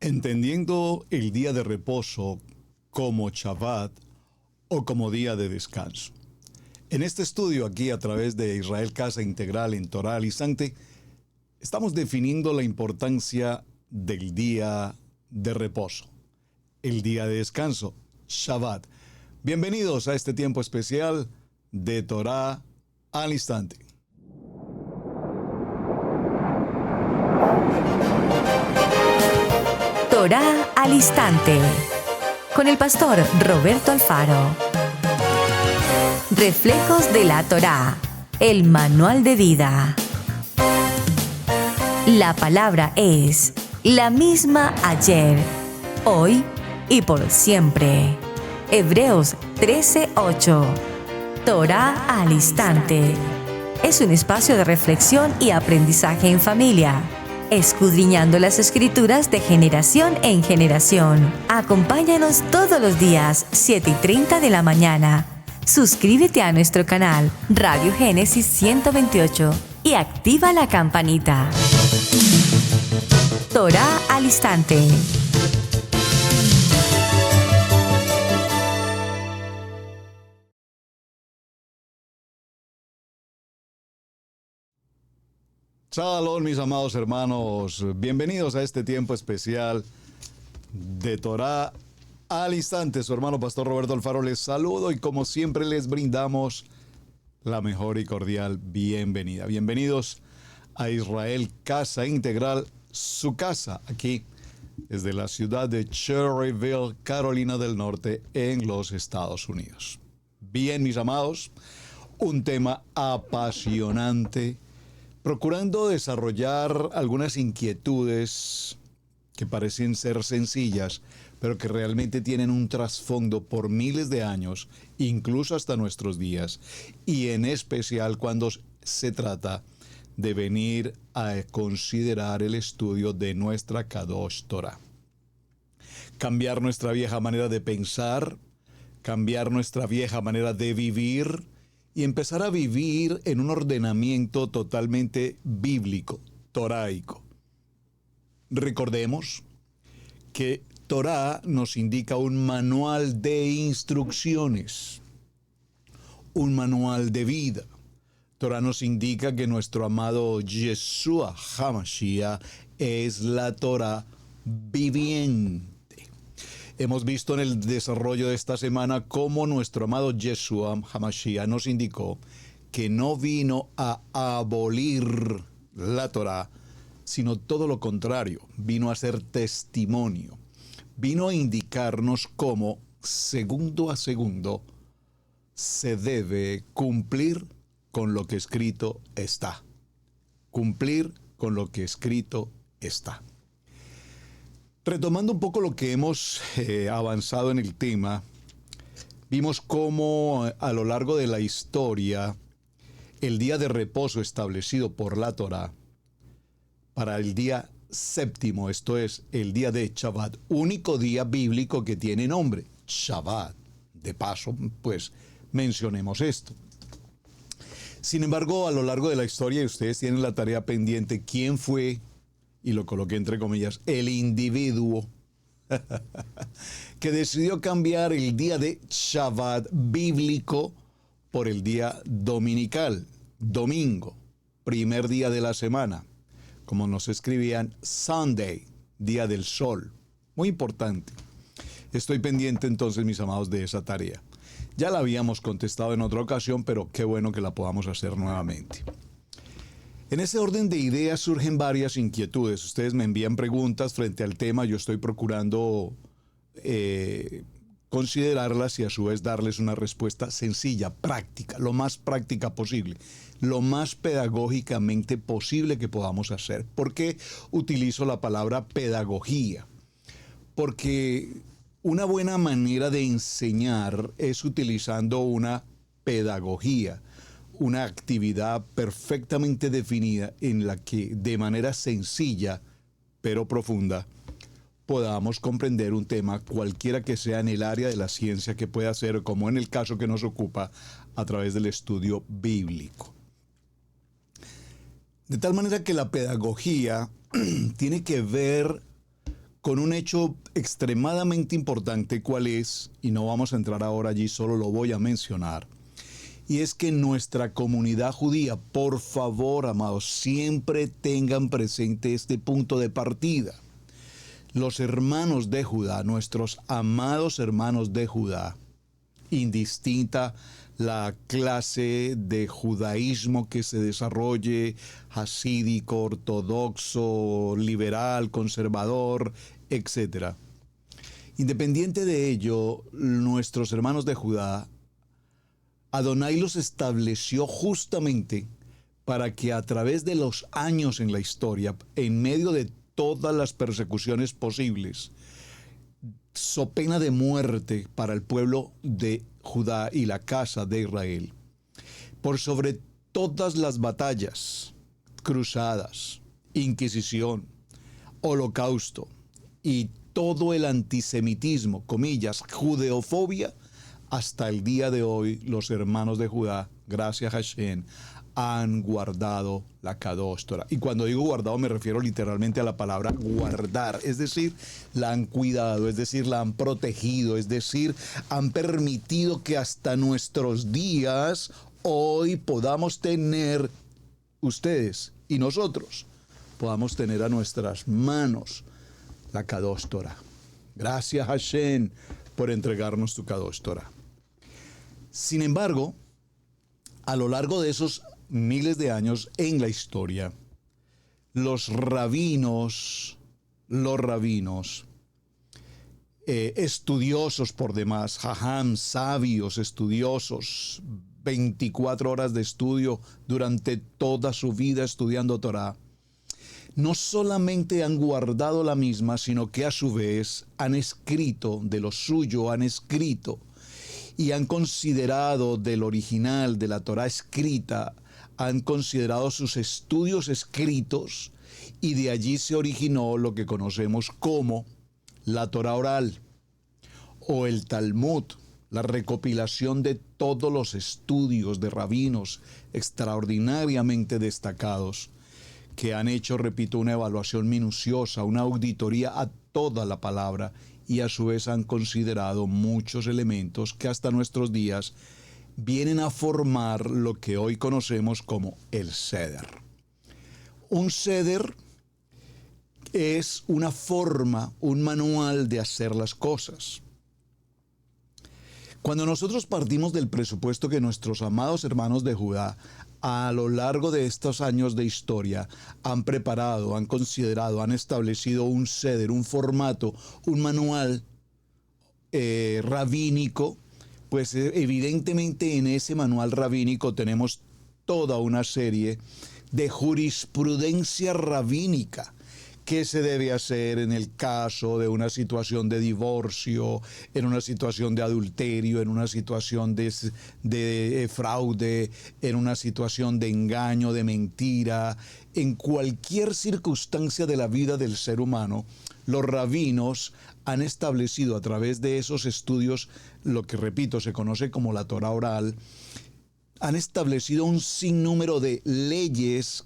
Entendiendo el día de reposo como Shabbat o como día de descanso. En este estudio aquí a través de Israel Casa Integral en Torah al Instante, estamos definiendo la importancia del día de reposo, el día de descanso, Shabbat. Bienvenidos a este tiempo especial de Torah al Instante. Torah al Instante, con el pastor Roberto Alfaro. Reflejos de la Torah, el manual de vida. La palabra es la misma ayer, hoy y por siempre. Hebreos 13:8. Torah al Instante. Es un espacio de reflexión y aprendizaje en familia, escudriñando las Escrituras de generación en generación. Acompáñanos todos los días, 7:30 de la mañana. Suscríbete a nuestro canal Radio Génesis 128 y activa la campanita. Torah al Instante. Shalom, mis amados hermanos. Bienvenidos a este tiempo especial de Torah al Instante. Su hermano Pastor Roberto Alfaro les saludo y como siempre les brindamos la mejor y cordial bienvenida. Bienvenidos a Israel Casa Integral, su casa aquí desde la ciudad de Cherryville, Carolina del Norte, en los Estados Unidos. Bien, mis amados, un tema apasionante, procurando desarrollar algunas inquietudes que parecen ser sencillas, pero que realmente tienen un trasfondo por miles de años, incluso hasta nuestros días, y en especial cuando se trata de venir a considerar el estudio de nuestra Kadosh Torah. Cambiar nuestra vieja manera de pensar, cambiar nuestra vieja manera de vivir, y empezar a vivir en un ordenamiento totalmente bíblico, toraico. Recordemos que Torah nos indica un manual de instrucciones, un manual de vida. Torah nos indica que nuestro amado Yeshua HaMashiach es la Torah viviente. Hemos visto en el desarrollo de esta semana cómo nuestro amado Yeshua HaMashiach nos indicó que no vino a abolir la Torah, sino todo lo contrario, vino a ser testimonio. Vino a indicarnos cómo, segundo a segundo, se debe cumplir con lo que escrito está. Cumplir con lo que escrito está. Retomando un poco lo que hemos avanzado en el tema, vimos cómo a lo largo de la historia el día de reposo establecido por la Torah para el día séptimo, esto es, el día de Shabbat, único día bíblico que tiene nombre, Shabbat. De paso, pues, mencionemos esto. Sin embargo, a lo largo de la historia, y ustedes tienen la tarea pendiente, ¿quién fue? Y lo coloqué entre comillas, el individuo que decidió cambiar el día de Shabbat bíblico por el día dominical, domingo, primer día de la semana, como nos escribían, Sunday, día del sol. Muy importante. Estoy pendiente entonces, mis amados, de esa tarea. Ya la habíamos contestado en otra ocasión, pero qué bueno que la podamos hacer nuevamente. En ese orden de ideas surgen varias inquietudes. Ustedes me envían preguntas frente al tema. Yo estoy procurando considerarlas y a su vez darles una respuesta sencilla, práctica, lo más práctica posible, lo más pedagógicamente posible que podamos hacer. ¿Por qué utilizo la palabra pedagogía? Porque una buena manera de enseñar es utilizando una pedagogía, una actividad perfectamente definida en la que de manera sencilla pero profunda podamos comprender un tema cualquiera que sea en el área de la ciencia que pueda ser, como en el caso que nos ocupa, a través del estudio bíblico. De tal manera que la pedagogía tiene que ver con un hecho extremadamente importante, ¿cuál es? Y no vamos a entrar ahora allí, solo lo voy a mencionar. Y es que nuestra comunidad judía, por favor, amados, siempre tengan presente este punto de partida. Los hermanos de Judá, nuestros amados hermanos de Judá, indistinta la clase de judaísmo que se desarrolle, hasídico, ortodoxo, liberal, conservador, etc. Independiente de ello, nuestros hermanos de Judá, Adonai los estableció justamente para que a través de los años en la historia, en medio de todas las persecuciones posibles, so pena de muerte para el pueblo de Judá y la casa de Israel, por sobre todas las batallas, cruzadas, Inquisición, Holocausto y todo el antisemitismo, comillas, judeofobia, hasta el día de hoy los hermanos de Judá, gracias a Hashem, han guardado la Kadosh Torah. Y cuando digo guardado me refiero literalmente a la palabra guardar, es decir, la han cuidado, es decir, la han protegido, es decir, han permitido que hasta nuestros días hoy podamos tener, ustedes y nosotros, podamos tener a nuestras manos la Kadosh Torah. Gracias Hashem por entregarnos tu Kadosh Torah. Sin embargo, a lo largo de esos miles de años en la historia, los rabinos, estudiosos por demás, jajam, sabios, estudiosos, 24 horas de estudio durante toda su vida estudiando Torah, no solamente han guardado la misma, sino que a su vez han escrito de lo suyo, han escrito y han considerado del original, de la Torah escrita, han considerado sus estudios escritos y de allí se originó lo que conocemos como la Torah oral o el Talmud, la recopilación de todos los estudios de rabinos extraordinariamente destacados que han hecho, repito, una evaluación minuciosa, una auditoría a toda la palabra y a su vez han considerado muchos elementos que hasta nuestros días vienen a formar lo que hoy conocemos como el Seder. Un Seder es una forma, un manual de hacer las cosas. Cuando nosotros partimos del presupuesto que nuestros amados hermanos de Judá a lo largo de estos años de historia han preparado, han considerado, han establecido un Seder, un formato, un manual rabínico, pues evidentemente en ese manual rabínico tenemos toda una serie de jurisprudencia rabínica. ¿Qué se debe hacer en el caso de una situación de divorcio, en una situación de adulterio, en una situación de fraude, en una situación de engaño, de mentira? En cualquier circunstancia de la vida del ser humano, los rabinos han establecido a través de esos estudios, lo que repito se conoce como la Torah oral, han establecido un sinnúmero de leyes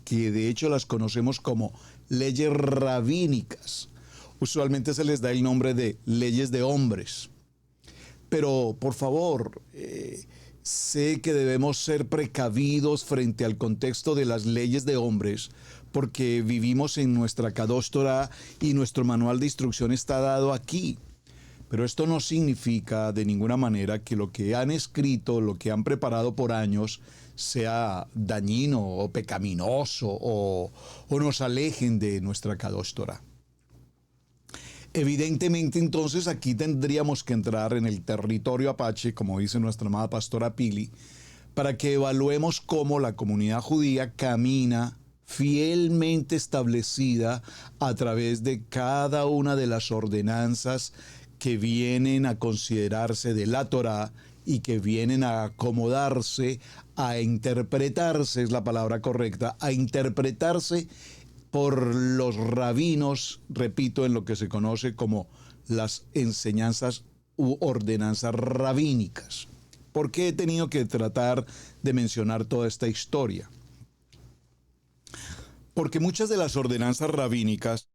que de hecho las conocemos como leyes rabínicas. Usualmente se les da el nombre de leyes de hombres. Pero, por favor, sé que debemos ser precavidos frente al contexto de las leyes de hombres, porque vivimos en nuestra Kadosh Torah y nuestro manual de instrucción está dado aquí. Pero esto no significa de ninguna manera que lo que han escrito, lo que han preparado por años, sea dañino o pecaminoso o nos alejen de nuestra Kadosh Torah. Evidentemente, entonces, aquí tendríamos que entrar en el territorio apache, como dice nuestra amada pastora Pili, para que evaluemos cómo la comunidad judía camina fielmente establecida a través de cada una de las ordenanzas que vienen a considerarse de la Torá y que vienen a acomodarse, a interpretarse, es la palabra correcta, a interpretarse por los rabinos, repito, en lo que se conoce como las enseñanzas u ordenanzas rabínicas. ¿Por qué he tenido que tratar de mencionar toda esta historia? Porque muchas de las ordenanzas rabínicas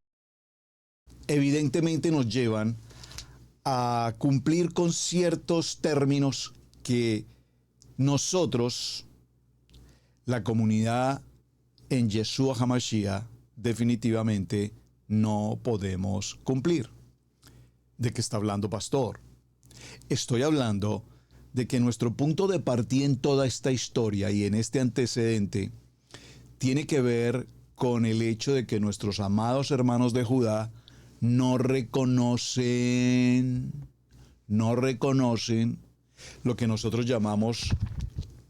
evidentemente nos llevan a cumplir con ciertos términos que nosotros, la comunidad en Yeshua HaMashiach, definitivamente no podemos cumplir. ¿De qué está hablando, pastor? Estoy hablando de que nuestro punto de partida en toda esta historia y en este antecedente tiene que ver con el hecho de que nuestros amados hermanos de Judá no reconocen lo que nosotros llamamos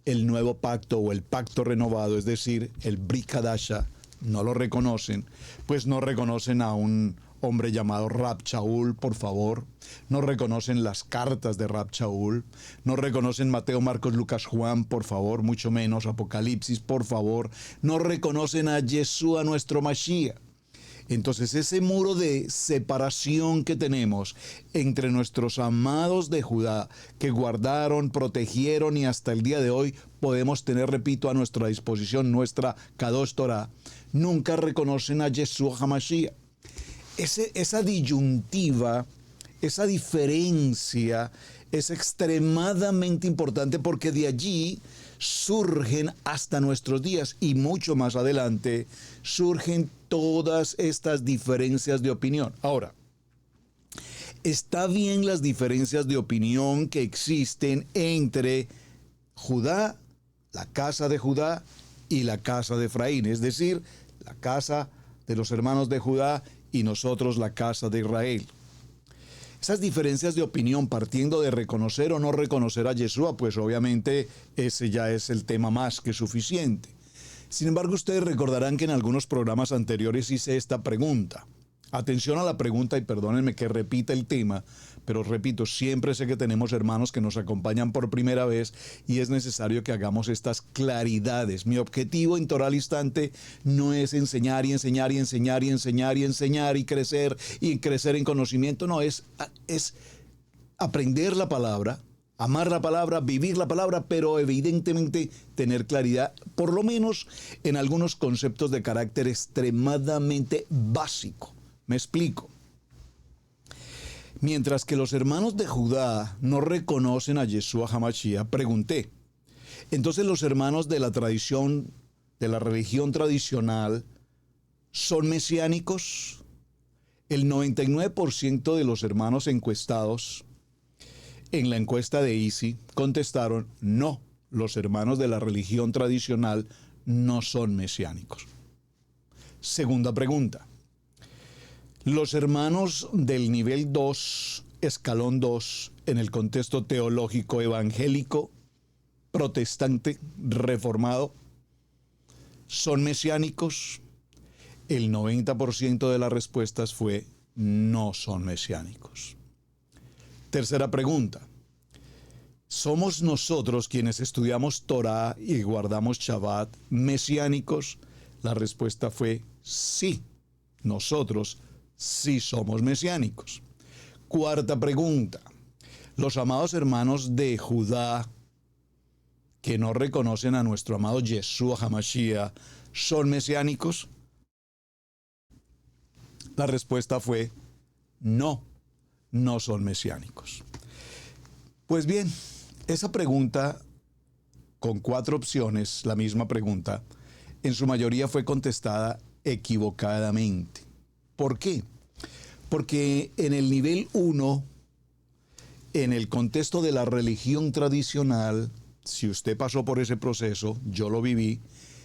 el nuevo pacto o el pacto renovado, es decir, el Brit Hadasha. No lo reconocen, pues no reconocen a un hombre llamado Rab Shaul, por favor. No reconocen las cartas de Rab Shaul. No reconocen Mateo, Marcos, Lucas, Juan, por favor. Mucho menos Apocalipsis, por favor. No reconocen a Yeshua, nuestro Mashiach. Entonces ese muro de separación que tenemos entre nuestros amados de Judá, que guardaron, protegieron y hasta el día de hoy podemos tener, repito, a nuestra disposición nuestra Kadosh Torah, nunca reconocen a Yeshua HaMashiach. Esa disyuntiva, esa diferencia es extremadamente importante porque de allí surgen hasta nuestros días y mucho más adelante surgen todas estas diferencias de opinión. Ahora, está bien las diferencias de opinión que existen entre Judá, la casa de Judá y la casa de Efraín, es decir, la casa de los hermanos de Judá y nosotros la casa de Israel. Esas diferencias de opinión partiendo de reconocer o no reconocer a Yeshua, pues obviamente ese ya es el tema más que suficiente. Sin embargo, ustedes recordarán que en algunos programas anteriores hice esta pregunta. Atención a la pregunta y perdónenme que repita el tema, pero repito, siempre sé que tenemos hermanos que nos acompañan por primera vez y es necesario que hagamos estas claridades. Mi objetivo en Torah al Instante no es enseñar y enseñar y enseñar y enseñar y enseñar y crecer en conocimiento, no, es aprender la palabra, amar la palabra, vivir la palabra, pero evidentemente tener claridad, por lo menos en algunos conceptos de carácter extremadamente básico. Me explico. Mientras que los hermanos de Judá no reconocen a Yeshua HaMashiach, pregunté, entonces los hermanos de la tradición, de la religión tradicional, ¿son mesiánicos? El 99% de los hermanos encuestados en la encuesta de ISI contestaron, no, los hermanos de la religión tradicional no son mesiánicos. Segunda pregunta. Los hermanos del nivel 2, escalón 2, en el contexto teológico evangélico, protestante, reformado, ¿son mesiánicos? El 90% de las respuestas fue no son mesiánicos. Tercera pregunta. ¿Somos nosotros quienes estudiamos Torah y guardamos Shabbat mesiánicos? La respuesta fue sí, nosotros sí somos mesiánicos. Cuarta pregunta. Los amados hermanos de Judá que no reconocen a nuestro amado Yeshua HaMashiach, ¿son mesiánicos? La respuesta fue no, no son mesiánicos. Pues bien, esa pregunta con 4 opciones, la misma pregunta, en su mayoría fue contestada equivocadamente. ¿Por qué? Porque en el nivel 1, en el contexto de la religión tradicional, si usted pasó por ese proceso, yo lo viví,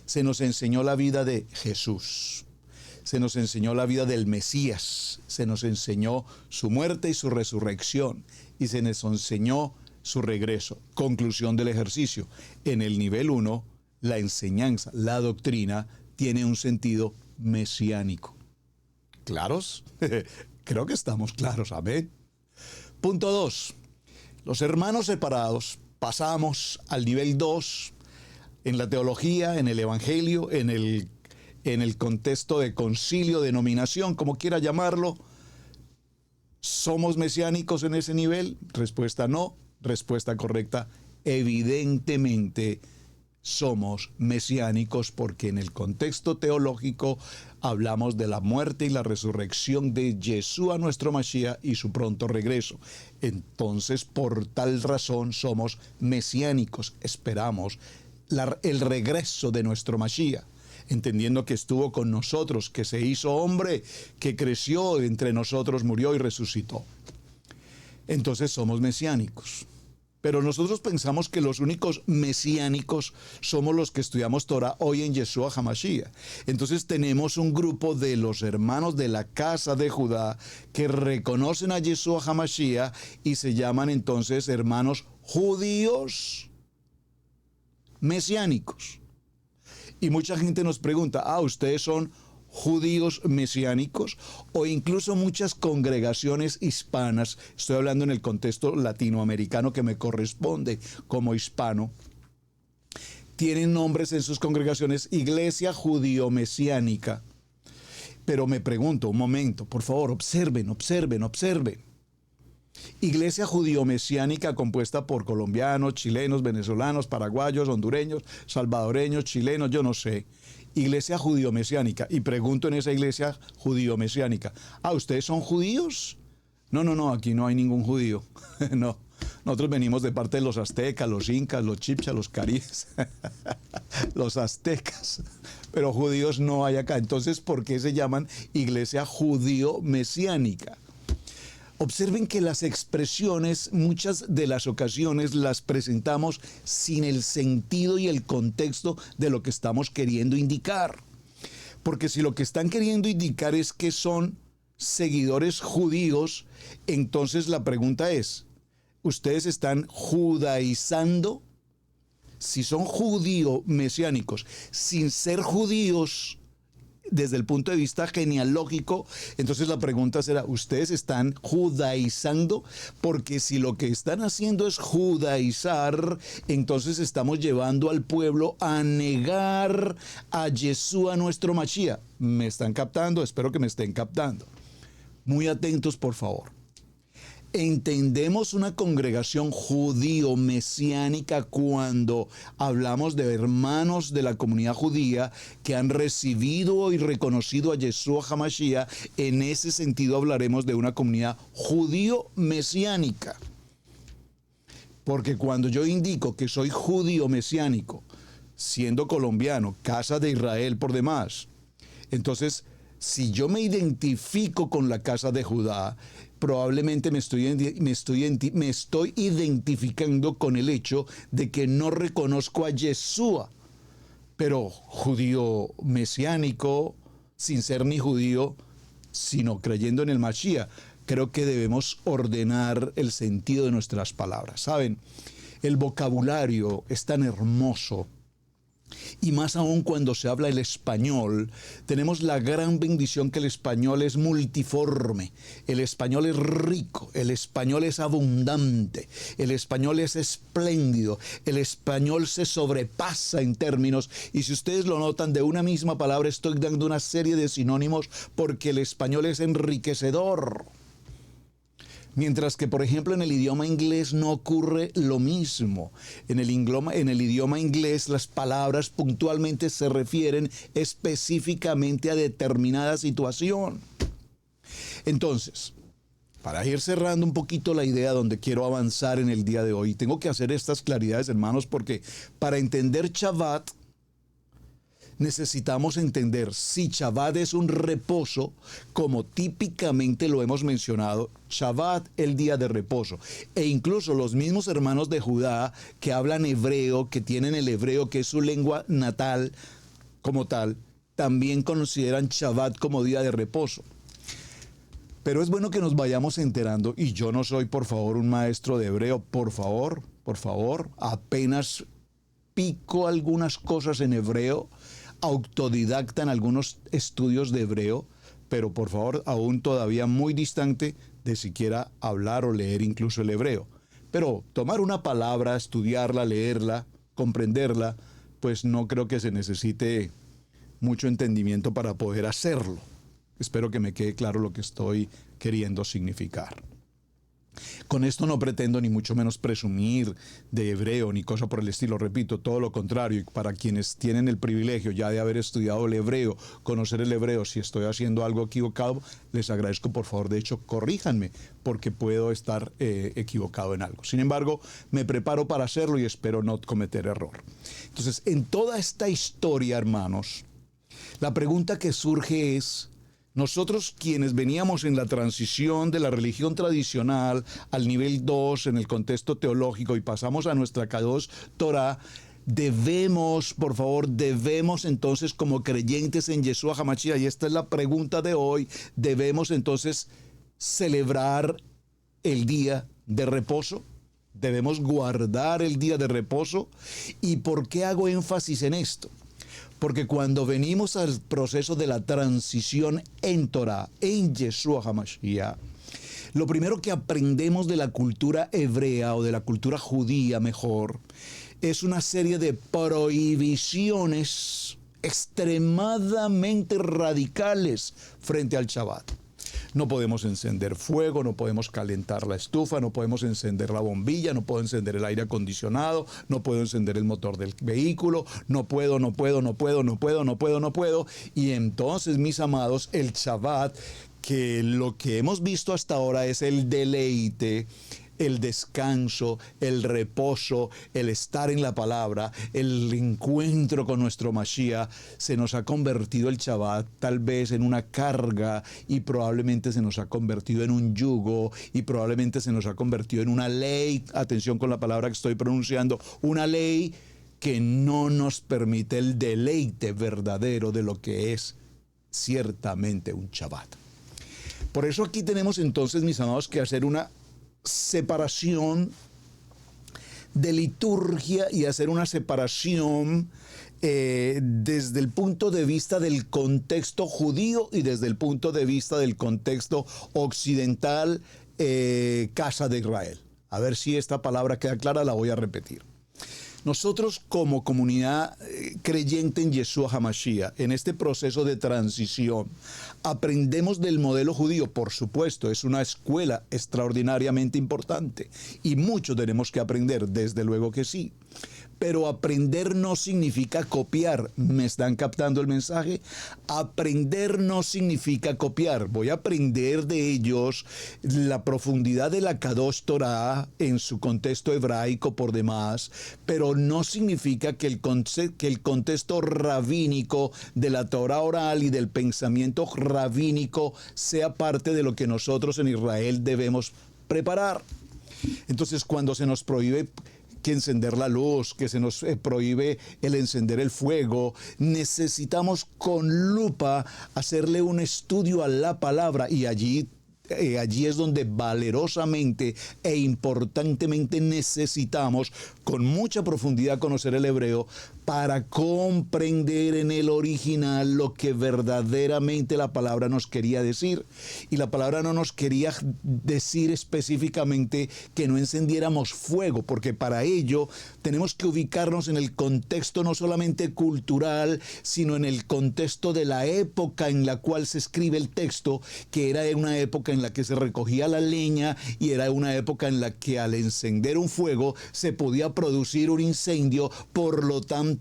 se nos enseñó la vida de Jesús, se nos enseñó la vida del Mesías, se nos enseñó su muerte y su resurrección, y se nos enseñó su regreso. Conclusión del ejercicio. En el nivel 1, la enseñanza, la doctrina, tiene un sentido mesiánico. ¿Claros? Creo que estamos claros, amén. Punto 2. Los hermanos separados pasamos al nivel 2 en la teología, en el evangelio, en el contexto de concilio, denominación, como quiera llamarlo. ¿Somos mesiánicos en ese nivel? Respuesta no. Respuesta correcta. Evidentemente somos mesiánicos porque en el contexto teológico hablamos de la muerte y la resurrección de Yeshua nuestro Mashiach y su pronto regreso. Entonces, por tal razón somos mesiánicos, esperamos el regreso de nuestro Mashiach, entendiendo que estuvo con nosotros, que se hizo hombre, que creció entre nosotros, murió y resucitó. Entonces somos mesiánicos. Pero nosotros pensamos que los únicos mesiánicos somos los que estudiamos Torah hoy en Yeshua HaMashiach. Entonces tenemos un grupo de los hermanos de la casa de Judá que reconocen a Yeshua HaMashiach y se llaman entonces hermanos judíos mesiánicos. Y mucha gente nos pregunta, ¿ustedes son judíos mesiánicos? O incluso muchas congregaciones hispanas, estoy hablando en el contexto latinoamericano que me corresponde como hispano, tienen nombres en sus congregaciones, Iglesia Judío-Mesiánica. Pero me pregunto, un momento, por favor, observen. Iglesia Judío-Mesiánica compuesta por colombianos, chilenos, venezolanos, paraguayos, hondureños, salvadoreños, chilenos, yo no sé. Iglesia judío-mesiánica. Y pregunto en esa iglesia judío-mesiánica, ¿ustedes son judíos? No, aquí no hay ningún judío. No, nosotros venimos de parte de los aztecas, los incas, los chibchas, los caribes, los aztecas. Pero judíos no hay acá. Entonces, ¿por qué se llaman iglesia judío-mesiánica? Observen que las expresiones, muchas de las ocasiones las presentamos sin el sentido y el contexto de lo que estamos queriendo indicar. Porque si lo que están queriendo indicar es que son seguidores judíos, entonces la pregunta es, ¿ustedes están judaizando? Si son judíos mesiánicos, sin ser judíos, desde el punto de vista genealógico, entonces la pregunta será, ¿ustedes están judaizando? Porque si lo que están haciendo es judaizar, entonces estamos llevando al pueblo a negar a Yeshua nuestro Mashiach. ¿Me están captando? Espero que me estén captando. Muy atentos, por favor. Entendemos una congregación judío-mesiánica cuando hablamos de hermanos de la comunidad judía que han recibido y reconocido a Yeshua HaMashiach. En ese sentido hablaremos de una comunidad judío-mesiánica. Porque cuando yo indico que soy judío-mesiánico, siendo colombiano, casa de Israel por demás, entonces si yo me identifico con la casa de Judá, probablemente me estoy identificando con el hecho de que no reconozco a Yeshua. Pero judío mesiánico, sin ser ni judío, sino creyendo en el Mashiach, creo que debemos ordenar el sentido de nuestras palabras. ¿Saben? El vocabulario es tan hermoso. Y más aún cuando se habla el español, tenemos la gran bendición que el español es multiforme, el español es rico, el español es abundante, el español es espléndido, el español se sobrepasa en términos, y si ustedes lo notan, de una misma palabra estoy dando una serie de sinónimos porque el español es enriquecedor. Mientras que, por ejemplo, en el idioma inglés no ocurre lo mismo. En el idioma inglés las palabras puntualmente se refieren específicamente a determinada situación. Entonces, para ir cerrando un poquito la idea donde quiero avanzar en el día de hoy, tengo que hacer estas claridades, hermanos, porque para entender Shabbat, necesitamos entender si Shabbat es un reposo, como típicamente lo hemos mencionado, Shabbat, el día de reposo. E incluso los mismos hermanos de Judá que hablan hebreo, que tienen el hebreo que es su lengua natal como tal, también consideran Shabbat como día de reposo. Pero es bueno que nos vayamos enterando, y yo no soy, por favor, un maestro de hebreo, por favor, apenas pico algunas cosas en hebreo, autodidacta en algunos estudios de hebreo, pero por favor aún todavía muy distante de siquiera hablar o leer incluso el hebreo. Pero tomar una palabra, estudiarla, leerla, comprenderla, pues no creo que se necesite mucho entendimiento para poder hacerlo. Espero que me quede claro lo que estoy queriendo significar. Con esto no pretendo ni mucho menos presumir de hebreo ni cosa por el estilo, repito, todo lo contrario. Y para quienes tienen el privilegio ya de haber estudiado el hebreo, conocer el hebreo, si estoy haciendo algo equivocado, les agradezco, por favor, de hecho, corríjanme, porque puedo estar equivocado en algo. Sin embargo, me preparo para hacerlo y espero no cometer error. Entonces, en toda esta historia, hermanos, la pregunta que surge es: nosotros quienes veníamos en la transición de la religión tradicional al nivel 2 en el contexto teológico y pasamos a nuestra Kadosh Torah, debemos entonces, como creyentes en Yeshua HaMashiach, y esta es la pregunta de hoy, debemos entonces celebrar el día de reposo. Debemos guardar el día de reposo. ¿Y por qué hago énfasis en esto? Porque cuando venimos al proceso de la transición en Torah, en Yeshua HaMashiach, lo primero que aprendemos de la cultura hebrea o de la cultura judía mejor, es una serie de prohibiciones extremadamente radicales frente al Shabbat. No podemos encender fuego, no podemos calentar la estufa, no podemos encender la bombilla, no puedo encender el aire acondicionado, no puedo encender el motor del vehículo, no puedo. Y entonces, mis amados, el Shabbat, que lo que hemos visto hasta ahora es el deleite, el descanso, el reposo, el estar en la palabra, el encuentro con nuestro Mashiach, se nos ha convertido el Shabbat tal vez en una carga y probablemente se nos ha convertido en un yugo y probablemente se nos ha convertido en una ley, atención con la palabra que estoy pronunciando, una ley que no nos permite el deleite verdadero de lo que es ciertamente un Shabbat. Por eso aquí tenemos entonces, mis amados, que hacer una separación de liturgia y hacer una separación desde el punto de vista del contexto judío y desde el punto de vista del contexto occidental, casa de Israel. A ver si esta palabra queda clara, la voy a repetir. Nosotros como comunidad creyente en Yeshua HaMashiach, en este proceso de transición, aprendemos del modelo judío, por supuesto, es una escuela extraordinariamente importante y mucho tenemos que aprender, desde luego que sí. Pero aprender no significa copiar. ¿Me están captando el mensaje? Aprender no significa copiar. Voy a aprender de ellos la profundidad de la Kadosh Torah en su contexto hebraico por demás, pero no significa que el contexto rabínico de la Torah oral y del pensamiento rabínico sea parte de lo que nosotros en Israel debemos preparar. Entonces, cuando se nos prohíbe que encender la luz, que se nos prohíbe el encender el fuego, necesitamos con lupa hacerle un estudio a la palabra y allí es donde valerosamente e importantemente necesitamos con mucha profundidad conocer el hebreo para comprender en el original lo que verdaderamente la palabra nos quería decir. Y la palabra no nos quería decir específicamente que no encendiéramos fuego, porque para ello tenemos que ubicarnos en el contexto no solamente cultural, sino en el contexto de la época en la cual se escribe el texto, que era una época en la que se recogía la leña y era una época en la que al encender un fuego se podía producir un incendio. Por lo tanto,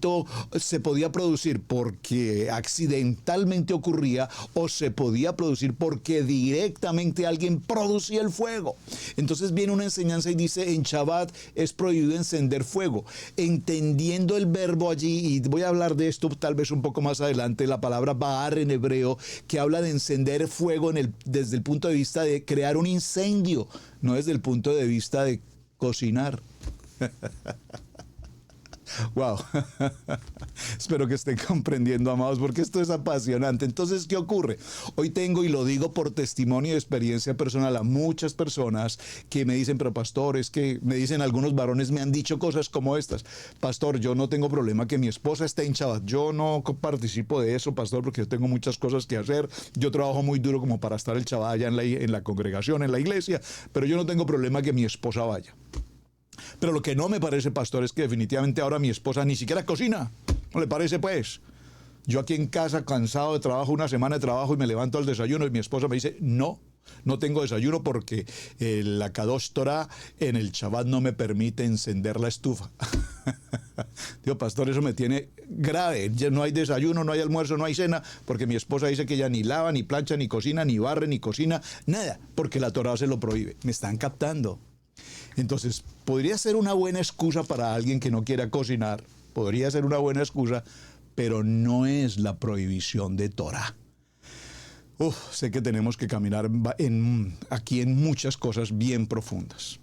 se podía producir porque accidentalmente ocurría o se podía producir porque directamente alguien producía el fuego. Entonces viene una enseñanza y dice: en Shabbat es prohibido encender fuego. Entendiendo el verbo allí, y voy a hablar de esto tal vez un poco más adelante, la palabra ba'ar en hebreo, que habla de encender fuego desde el punto de vista de crear un incendio, no desde el punto de vista de cocinar. Wow. Espero que estén comprendiendo, amados, porque esto es apasionante. Entonces, ¿qué ocurre? Hoy tengo, y lo digo por testimonio y experiencia personal, a muchas personas que me dicen: pero pastor, es que me dicen, algunos varones me han dicho cosas como estas: pastor, yo no tengo problema que mi esposa esté en Shabbat, yo no participo de eso, pastor, porque yo tengo muchas cosas que hacer, yo trabajo muy duro como para estar el Shabbat allá en la congregación, en la iglesia, pero yo no tengo problema que mi esposa vaya. Pero lo que no me parece, pastor, es que definitivamente ahora mi esposa ni siquiera cocina. ¿No le parece, pues? Yo aquí en casa, cansado de trabajo, una semana de trabajo, y me levanto al desayuno y mi esposa me dice: no, No tengo desayuno porque la Kadosh Torah en el Shabbat no me permite encender la estufa. Digo, pastor, eso me tiene grave. Ya no hay desayuno, no hay almuerzo, no hay cena, porque mi esposa dice que ella ni lava, ni plancha, ni cocina, ni barre, ni cocina, nada, porque la Torah se lo prohíbe. Me están captando. Entonces, podría ser una buena excusa para alguien que no quiera cocinar, podría ser una buena excusa, pero no es la prohibición de Torah. Sé que tenemos que caminar aquí en muchas cosas bien profundas.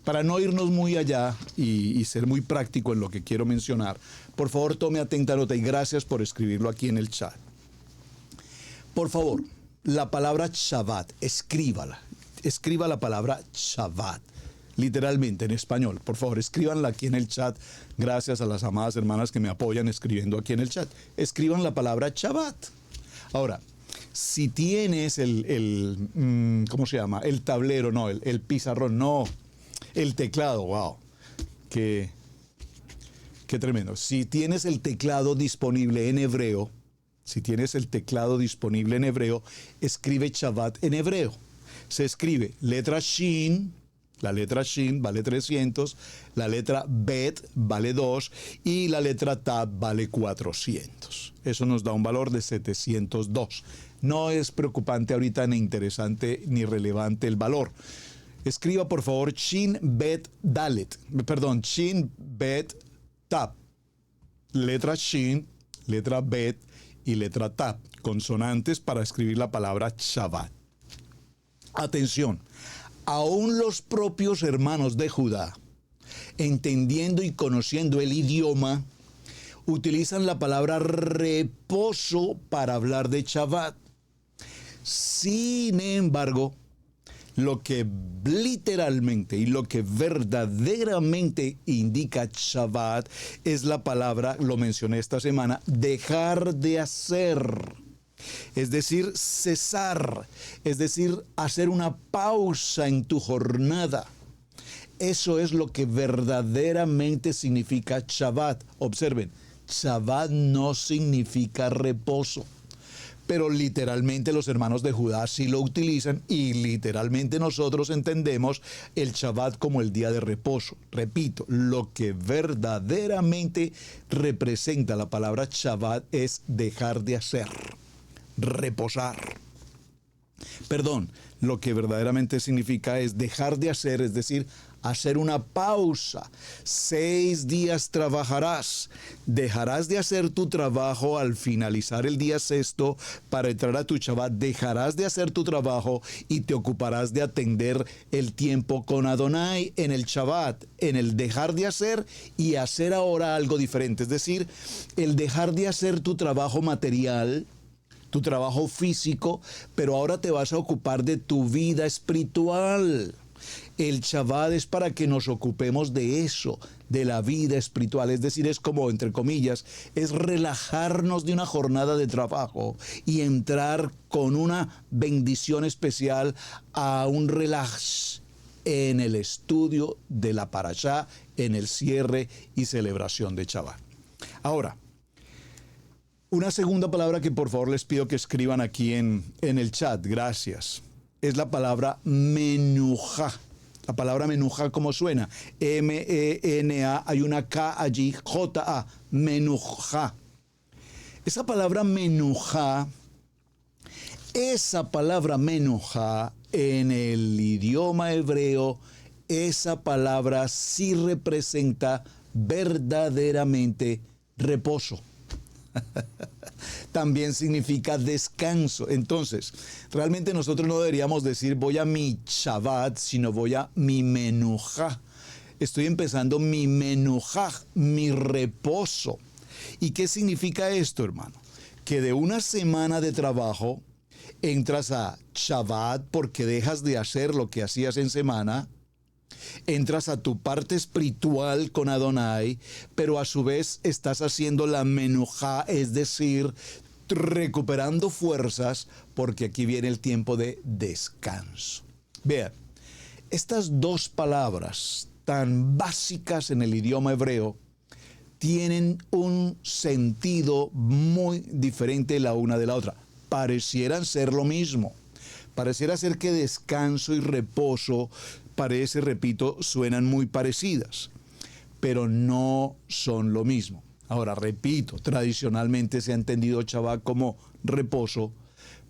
Para no irnos muy allá y ser muy práctico en lo que quiero mencionar, por favor tome atenta nota y gracias por escribirlo aquí en el chat. Por favor, la palabra Shabbat, escríbala. Escriba la palabra Shabbat, literalmente en español. Por favor, escríbanla aquí en el chat. Gracias a las amadas hermanas que me apoyan escribiendo aquí en el chat. Escriban la palabra Shabbat. Ahora, si tienes ¿cómo se llama? El tablero, no, el pizarrón, no, el teclado, wow, qué tremendo. Si tienes el teclado disponible en hebreo, escribe Shabbat en hebreo. Se escribe letra Shin, la letra Shin vale 300, la letra Bet vale 2 y la letra Tab vale 400. Eso nos da un valor de 702. No es preocupante ahorita, ni interesante, ni relevante el valor. Escriba, por favor, Shin Bet Dalet. Perdón, Shin Bet Tab. Letra Shin, letra Bet y letra Tab. Consonantes para escribir la palabra Shabbat. Atención, aún los propios hermanos de Judá, entendiendo y conociendo el idioma, utilizan la palabra reposo para hablar de Shabbat. Sin embargo, lo que literalmente y lo que verdaderamente indica Shabbat es la palabra, lo mencioné esta semana, dejar de hacer. Es decir, cesar, es decir, hacer una pausa en tu jornada. Eso es lo que verdaderamente significa Shabbat. Observen, Shabbat no significa reposo, pero literalmente los hermanos de Judá sí lo utilizan y literalmente nosotros entendemos el Shabbat como el día de reposo. Repito, lo que verdaderamente representa la palabra Shabbat es dejar de hacer, reposar. Perdón, lo que verdaderamente significa es dejar de hacer, es decir, hacer una pausa. 6 días trabajarás. Dejarás de hacer tu trabajo al finalizar el día sexto para entrar a tu Shabbat. Dejarás de hacer tu trabajo y te ocuparás de atender el tiempo con Adonai en el Shabbat, en el dejar de hacer y hacer ahora algo diferente. Es decir, el dejar de hacer tu trabajo material, tu trabajo físico, pero ahora te vas a ocupar de tu vida espiritual. El Shabbat es para que nos ocupemos de eso, de la vida espiritual. Es decir, es como, entre comillas, es relajarnos de una jornada de trabajo y entrar con una bendición especial a un relax en el estudio de la parashá, en el cierre y celebración de Shabbat. Ahora, una segunda palabra que por favor les pido que escriban aquí en el chat, gracias, es la palabra menujá. La palabra menujá, ¿cómo suena? M-E-N-A, hay una K allí, J-A, menujá. Esa palabra menujá en el idioma hebreo, esa palabra sí representa verdaderamente reposo. También significa descanso. Entonces, realmente nosotros no deberíamos decir voy a mi Shabbat, sino voy a mi menujá. Estoy empezando mi menujá, mi reposo. ¿Y qué significa esto, hermano? Que de una semana de trabajo entras a Shabbat porque dejas de hacer lo que hacías en semana. Entras a tu parte espiritual con Adonai, pero a su vez estás haciendo la menujá, es decir, recuperando fuerzas, porque aquí viene el tiempo de descanso. Vean, estas dos palabras tan básicas en el idioma hebreo tienen un sentido muy diferente la una de la otra. Parecieran ser lo mismo, Pareciera ser que descanso y reposo, repito, suenan muy parecidas, pero no son lo mismo. Ahora, repito, tradicionalmente se ha entendido Shabbat como reposo,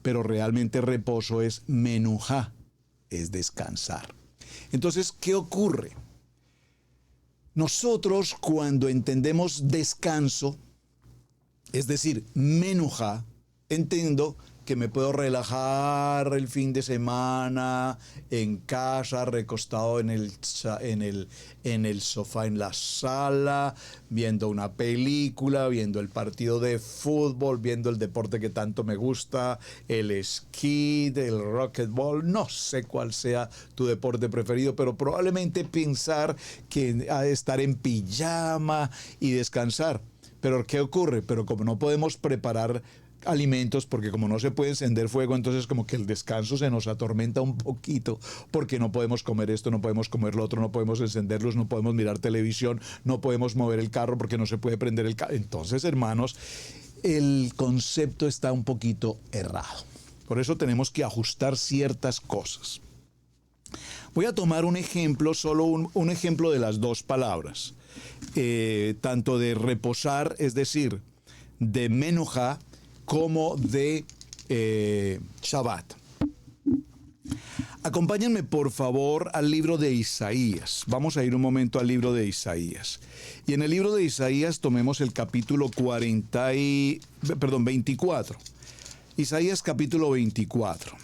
pero realmente reposo es menujá, es descansar. Entonces, ¿qué ocurre? Nosotros cuando entendemos descanso, es decir, menujá, entiendo que me puedo relajar el fin de semana en casa, recostado en el sofá en la sala, viendo una película, viendo el partido de fútbol, viendo el deporte que tanto me gusta, el esquí, el racquetball, no sé cuál sea tu deporte preferido, pero probablemente pensar que estar en pijama y descansar. Pero ¿qué ocurre? Pero como no podemos preparar alimentos, porque como no se puede encender fuego, entonces como que el descanso se nos atormenta un poquito, porque no podemos comer esto, no podemos comer lo otro, no podemos encender luz, no podemos mirar televisión, no podemos mover el carro porque no se puede prender el carro. Entonces, hermanos, el concepto está un poquito errado. Por eso tenemos que ajustar ciertas cosas. Voy a tomar un ejemplo, solo un ejemplo de las dos palabras, tanto de reposar, es decir, de menujá, como de Shabbat. Acompáñenme por favor al libro de Isaías. Vamos a ir un momento al libro de Isaías. Y en el libro de Isaías tomemos el capítulo 24. Isaías capítulo 24.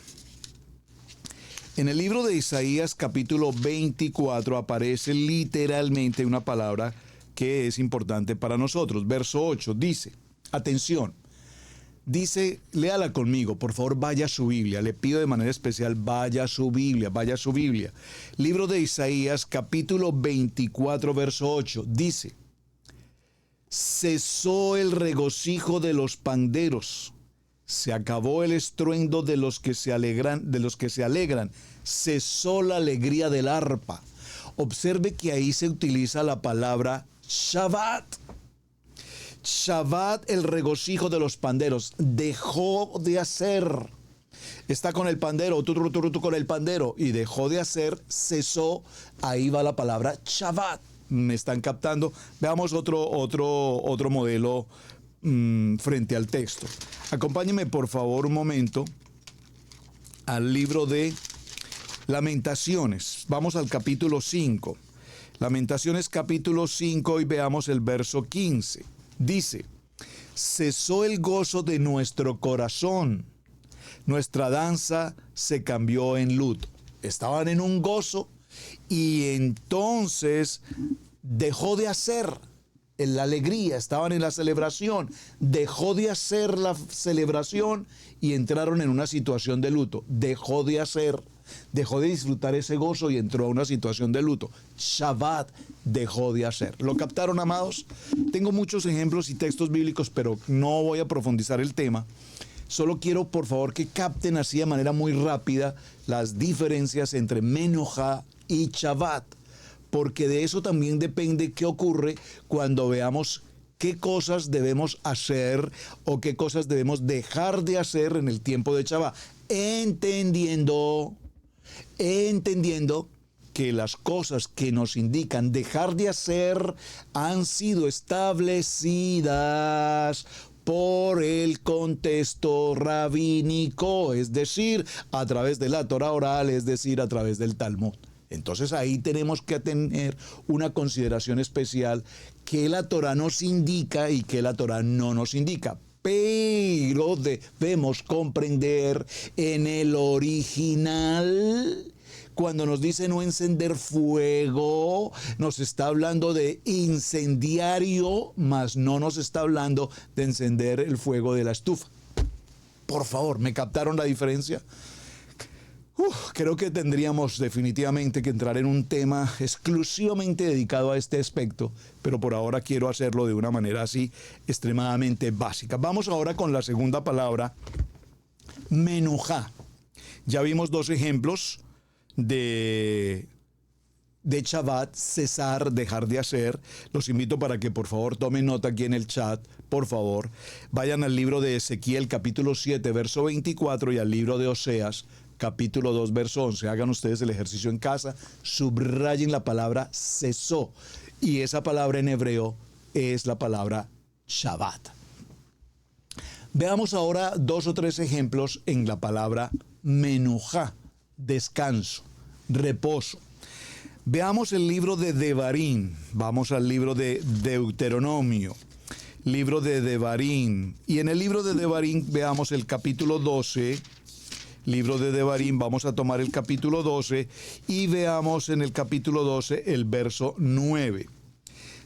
En el libro de Isaías capítulo 24 aparece literalmente una palabra que es importante para nosotros. Verso 8 dice, atención, dice, léala conmigo, por favor, vaya a su Biblia. Le pido de manera especial, vaya a su Biblia, vaya a su Biblia. Libro de Isaías, capítulo 24, verso 8, dice, cesó el regocijo de los panderos, se acabó el estruendo de los que se alegran, cesó la alegría del arpa. Observe que ahí se utiliza la palabra Shabbat. Shabbat, el regocijo de los panderos, dejó de hacer. Está con el pandero, tú con el pandero, y dejó de hacer, cesó, ahí va la palabra Shabbat. ¿Me están captando? Veamos otro modelo frente al texto. Acompáñenme por favor un momento al libro de Lamentaciones. Vamos al capítulo 5. Lamentaciones capítulo 5 y veamos el verso 15. Dice, cesó el gozo de nuestro corazón, nuestra danza se cambió en luto. Estaban en un gozo y entonces dejó de hacer en la alegría, estaban en la celebración, dejó de hacer la celebración y entraron en una situación de luto. Dejó de hacer, dejó de disfrutar ese gozo y entró a una situación de luto. Shabbat dejó de hacer. ¿Lo captaron, amados? Tengo muchos ejemplos y textos bíblicos, pero no voy a profundizar el tema. Solo quiero, por favor, que capten así de manera muy rápida las diferencias entre menujá y Shabbat, porque de eso también depende qué ocurre cuando veamos qué cosas debemos hacer o qué cosas debemos dejar de hacer en el tiempo de Shabbat, entendiendo que las cosas que nos indican dejar de hacer han sido establecidas por el contexto rabínico, es decir, a través de la Torah oral, es decir, a través del Talmud. Entonces ahí tenemos que tener una consideración especial que la Torah nos indica y que la Torah no nos indica. Pero debemos comprender en el original, cuando nos dice no encender fuego, nos está hablando de incendiario, mas no nos está hablando de encender el fuego de la estufa. Por favor, ¿me captaron la diferencia? Creo que tendríamos definitivamente que entrar en un tema exclusivamente dedicado a este aspecto, pero por ahora quiero hacerlo de una manera así extremadamente básica. Vamos ahora con la segunda palabra, menujá. Ya vimos dos ejemplos de Shabbat, cesar, dejar de hacer. Los invito para que por favor tomen nota aquí en el chat, por favor. Vayan al libro de Ezequiel capítulo 7, verso 24 y al libro de Oseas capítulo 2, verso 11. Hagan ustedes el ejercicio en casa, subrayen la palabra cesó. Y esa palabra en hebreo es la palabra Shabbat. Veamos ahora 2 o 3 ejemplos en la palabra menujá, descanso, reposo. Veamos el libro de Devarim, vamos al libro de Deuteronomio, libro de Devarim. Y en el libro de Devarim veamos el capítulo 12, libro de Devarim, vamos a tomar el capítulo 12 y veamos en el capítulo 12 el verso 9.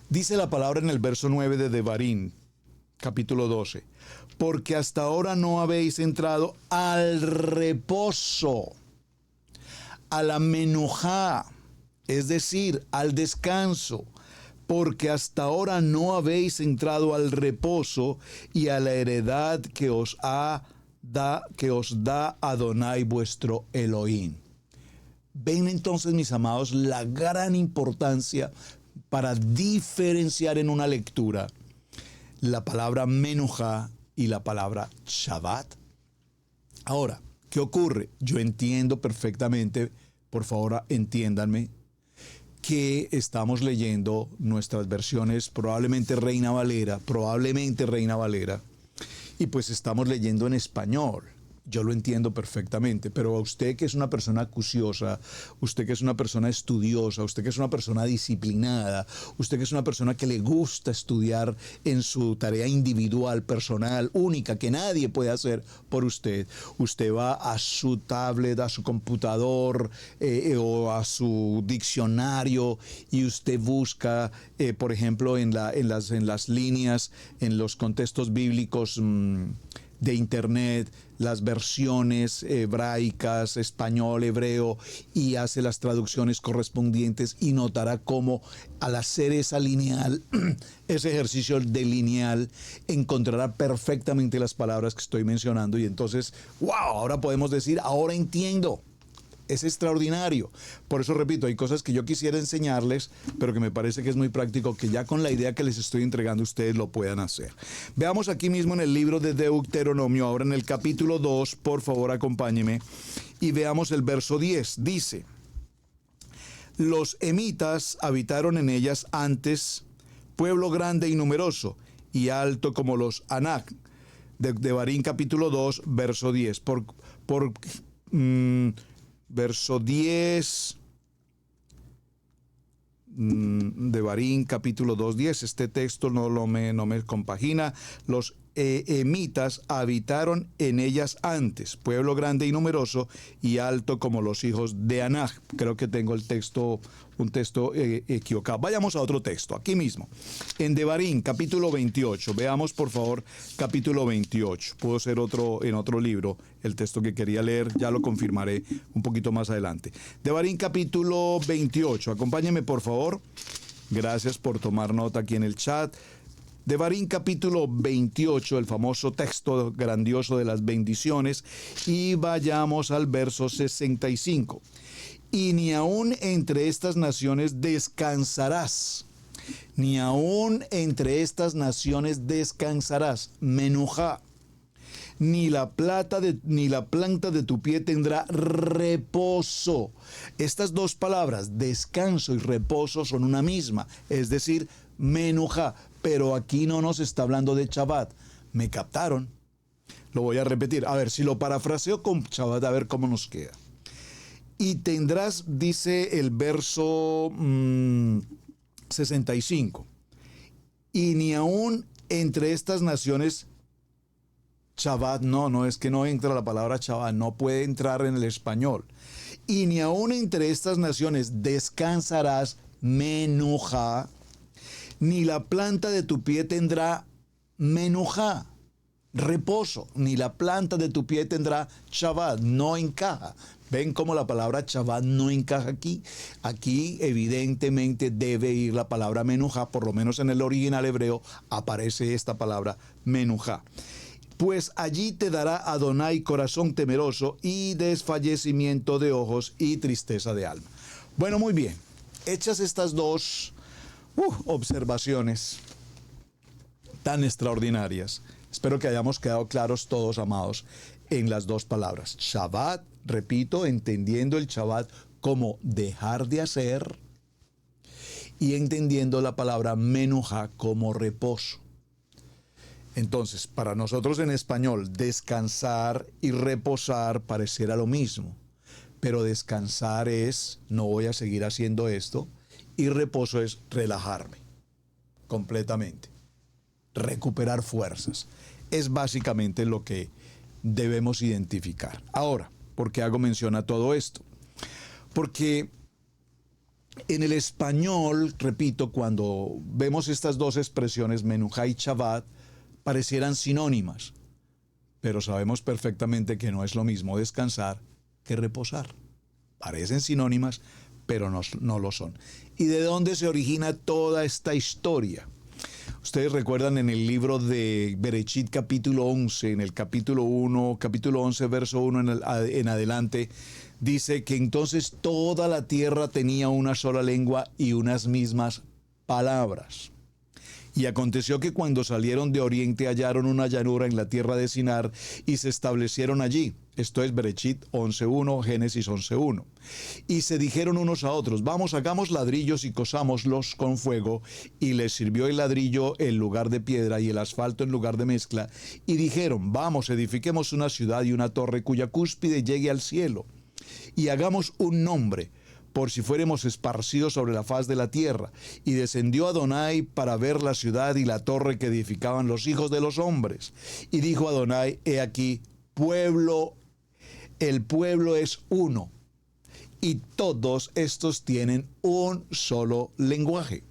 Dice la palabra en el verso 9 de Devarim, capítulo 12. Porque hasta ahora no habéis entrado al reposo, a la menujá, es decir, al descanso, porque hasta ahora no habéis entrado al reposo y a la heredad que os da Adonai vuestro Elohim. Ven entonces, mis amados, la gran importancia para diferenciar en una lectura la palabra menujá y la palabra Shabbat. Ahora, ¿qué ocurre? Yo entiendo perfectamente, por favor entiéndanme, que estamos leyendo nuestras versiones, probablemente Reina Valera, y pues estamos leyendo en español. Yo lo entiendo perfectamente, pero a usted que es una persona acuciosa, usted que es una persona estudiosa, usted que es una persona disciplinada, usted que es una persona que le gusta estudiar en su tarea individual, personal, única, que nadie puede hacer por usted, usted va a su tablet, a su computador o a su diccionario y usted busca, por ejemplo, en las líneas, en los contextos bíblicos de internet, las versiones hebraicas, español, hebreo, y hace las traducciones correspondientes y notará cómo al hacer esa lineal, ese ejercicio de lineal, encontrará perfectamente las palabras que estoy mencionando y entonces, wow, ahora podemos decir, ahora entiendo. Es extraordinario. Por eso repito, hay cosas que yo quisiera enseñarles, pero que me parece que es muy práctico que ya con la idea que les estoy entregando ustedes lo puedan hacer. Veamos aquí mismo en el libro de Deuteronomio, ahora en el capítulo 2, por favor acompáñeme, y veamos el verso 10. Dice, los emitas habitaron en ellas antes, pueblo grande y numeroso, y alto como los Anak. Devarim capítulo 2, verso 10. Verso 10, Devarim capítulo 2, 10. Este texto no me compagina. Los emitas habitaron en ellas antes, pueblo grande y numeroso y alto como los hijos de Anak. Creo que tengo un texto equivocado. Vayamos a otro texto, aquí mismo. En Devarim, capítulo 28. Veamos, por favor, capítulo 28. Pudo ser en otro libro el texto que quería leer. Ya lo confirmaré un poquito más adelante. Devarim, capítulo 28. Acompáñenme, por favor. Gracias por tomar nota aquí en el chat. Devarim capítulo 28, el famoso texto grandioso de las bendiciones, y vayamos al verso 65. Y ni aun entre estas naciones descansarás, ni aun entre estas naciones descansarás, menujá, ni la planta de tu pie tendrá reposo. Estas dos palabras, descanso y reposo, son una misma, es decir, menujá. Pero aquí no nos está hablando de Shabbat. ¿Me captaron? Lo voy a repetir. A ver, si lo parafraseo con Shabbat, a ver cómo nos queda. Y tendrás, dice el verso 65. Y ni aún entre estas naciones, Shabbat, no es que no entra la palabra Shabbat, no puede entrar en el español. Y ni aún entre estas naciones descansarás, menujá, ni la planta de tu pie tendrá menujá, reposo, ni la planta de tu pie tendrá Shabbat, no encaja. ¿Ven cómo la palabra Shabbat no encaja aquí? Aquí evidentemente debe ir la palabra menujá, por lo menos en el original hebreo aparece esta palabra menujá. Pues allí te dará Adonai corazón temeroso y desfallecimiento de ojos y tristeza de alma. Bueno, muy bien. Hechas estas dos observaciones tan extraordinarias, espero que hayamos quedado claros todos, amados, en las dos palabras. Shabbat, repito, entendiendo el Shabbat como dejar de hacer y entendiendo la palabra menuja como reposo. Entonces, para nosotros en español, descansar y reposar pareciera lo mismo, pero descansar es no voy a seguir haciendo esto y reposo es relajarme completamente, recuperar fuerzas. Es básicamente lo que debemos identificar. Ahora, ¿por qué hago mención a todo esto? Porque en el español, repito, cuando vemos estas dos expresiones, menujá y Shabbat, parecieran sinónimas, pero sabemos perfectamente que no es lo mismo descansar que reposar. Parecen sinónimas, pero no lo son. ¿Y de dónde se origina toda esta historia? Ustedes recuerdan en el libro de Bereshit capítulo 11, en el capítulo 11, verso 1 en adelante, dice que entonces toda la tierra tenía una sola lengua y unas mismas palabras. Y aconteció que cuando salieron de oriente hallaron una llanura en la tierra de Sinar y se establecieron allí. Esto es Bereshit 11.1, Génesis 11.1. Y se dijeron unos a otros, vamos, hagamos ladrillos y cosámoslos con fuego. Y les sirvió el ladrillo en lugar de piedra y el asfalto en lugar de mezcla. Y dijeron, vamos, edifiquemos una ciudad y una torre cuya cúspide llegue al cielo. Y hagamos un nombre, por si fuéramos esparcidos sobre la faz de la tierra. Y descendió Adonai para ver la ciudad y la torre que edificaban los hijos de los hombres. Y dijo Adonai, he aquí, el pueblo es uno, y todos estos tienen un solo lenguaje.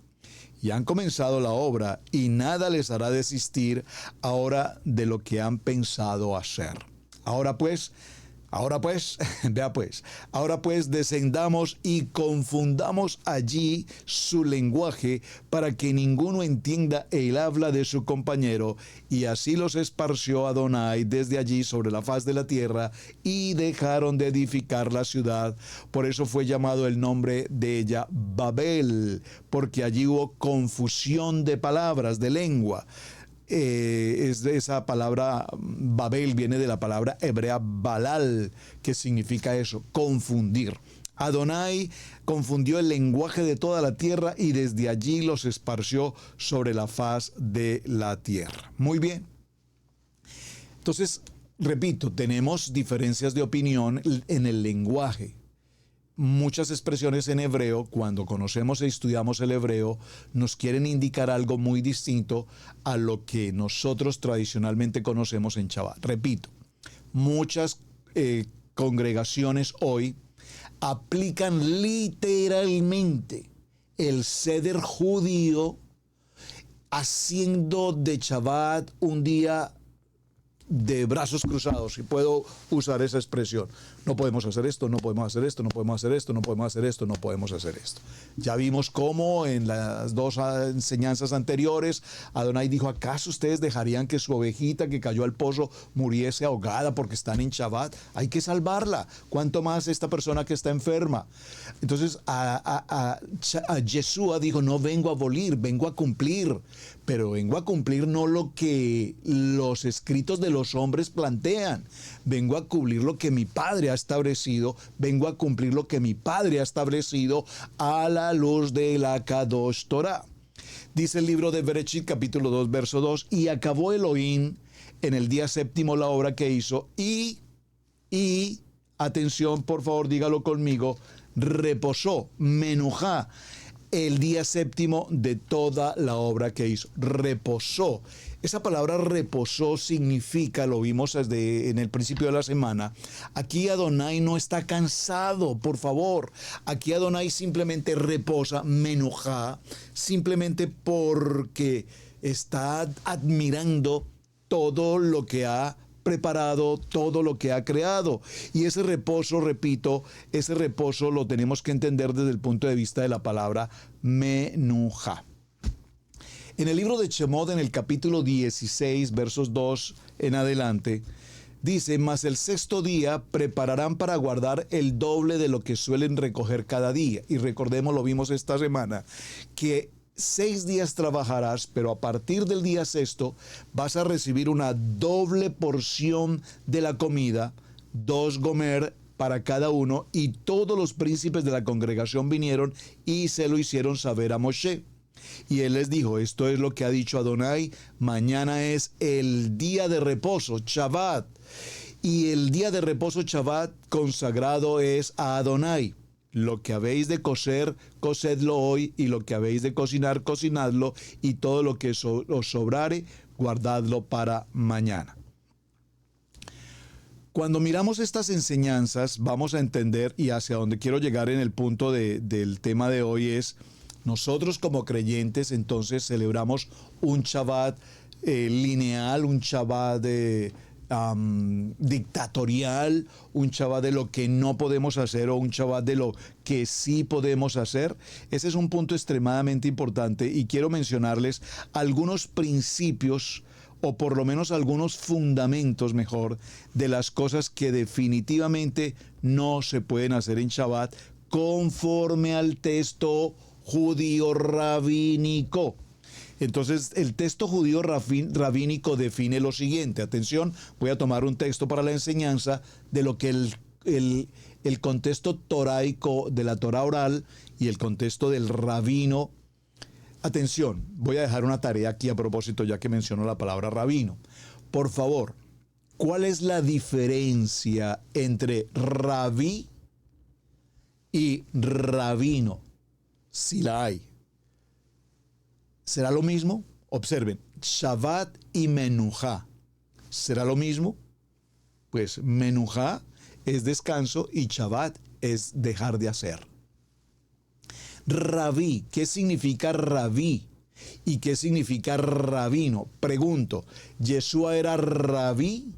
Y han comenzado la obra, y nada les hará desistir ahora de lo que han pensado hacer. Ahora pues, descendamos y confundamos allí su lenguaje para que ninguno entienda el habla de su compañero. Y así los esparció Adonai desde allí sobre la faz de la tierra y dejaron de edificar la ciudad. Por eso fue llamado el nombre de ella Babel, porque allí hubo confusión de palabras, de lengua. Esa palabra Babel viene de la palabra hebrea Balal, que significa eso, confundir. Adonai confundió el lenguaje de toda la tierra y desde allí los esparció sobre la faz de la tierra. Muy bien. Entonces, repito, tenemos diferencias de opinión en el lenguaje. Muchas expresiones en hebreo, cuando conocemos e estudiamos el hebreo, nos quieren indicar algo muy distinto a lo que nosotros tradicionalmente conocemos en Shabbat. Repito, muchas congregaciones hoy aplican literalmente el Seder judío, haciendo de Shabbat un día de brazos cruzados, si puedo usar esa expresión. No podemos hacer esto, no podemos hacer esto, no podemos hacer esto, no podemos hacer esto, no podemos hacer esto. Ya vimos cómo en las dos enseñanzas anteriores Adonai dijo, ¿acaso ustedes dejarían que su ovejita que cayó al pozo muriese ahogada porque están en Shabbat? Hay que salvarla. ¿Cuánto más esta persona que está enferma? Entonces a Yeshua dijo, no vengo a abolir, vengo a cumplir, pero vengo a cumplir no lo que los escritos de los hombres plantean, vengo a cumplir lo que mi Padre ha establecido, vengo a cumplir lo que mi Padre ha establecido a la luz de la Kadosh Torah. Dice el libro de Bereshit capítulo 2 verso 2, y acabó Elohim en el día séptimo la obra que hizo y atención, por favor, dígalo conmigo, reposó, menujá, el día séptimo de toda la obra que hizo. Reposó. Esa palabra reposó significa, lo vimos desde en el principio de la semana, aquí Adonai no está cansado, por favor. Aquí Adonai simplemente reposa, menujá, simplemente porque está admirando todo lo que ha preparado, todo lo que ha creado. Y ese reposo, repito, ese reposo lo tenemos que entender desde el punto de vista de la palabra menujá. En el libro de Shemot, en el capítulo 16, versos 2 en adelante, dice, mas el sexto día prepararán para guardar el doble de lo que suelen recoger cada día. Y recordemos, lo vimos esta semana, que 6 días trabajarás, pero a partir del día sexto vas a recibir una doble porción de la comida, 2 gomer para cada uno, y todos los príncipes de la congregación vinieron y se lo hicieron saber a Moshe. Y él les dijo, esto es lo que ha dicho Adonai, mañana es el día de reposo, Shabbat, y el día de reposo Shabbat consagrado es a Adonai. Lo que habéis de cocer, cocedlo hoy, y lo que habéis de cocinar, cocinadlo, y todo lo que os sobrare, guardadlo para mañana. Cuando miramos estas enseñanzas, vamos a entender, y hacia donde quiero llegar en el punto del tema de hoy es, nosotros como creyentes entonces celebramos un Shabbat lineal, un Shabbat dictatorial, un Shabbat de lo que no podemos hacer o un Shabbat de lo que sí podemos hacer. Ese es un punto extremadamente importante y quiero mencionarles algunos principios o por lo menos algunos fundamentos mejor de las cosas que definitivamente no se pueden hacer en Shabbat conforme al texto judío rabínico. Entonces, el texto judío rabínico define lo siguiente. Atención, voy a tomar un texto para la enseñanza de lo que el contexto toraico de la Torah oral y el contexto del rabino. Atención, voy a dejar una tarea aquí a propósito, ya que menciono la palabra rabino. Por favor, ¿cuál es la diferencia entre rabí y rabino? Si la hay. ¿Será lo mismo? Observen, Shabbat y Menujá. ¿Será lo mismo? Pues Menujá es descanso y Shabbat es dejar de hacer. Rabí, ¿qué significa rabí? ¿Y qué significa rabino? Pregunto, ¿Yeshua era rabí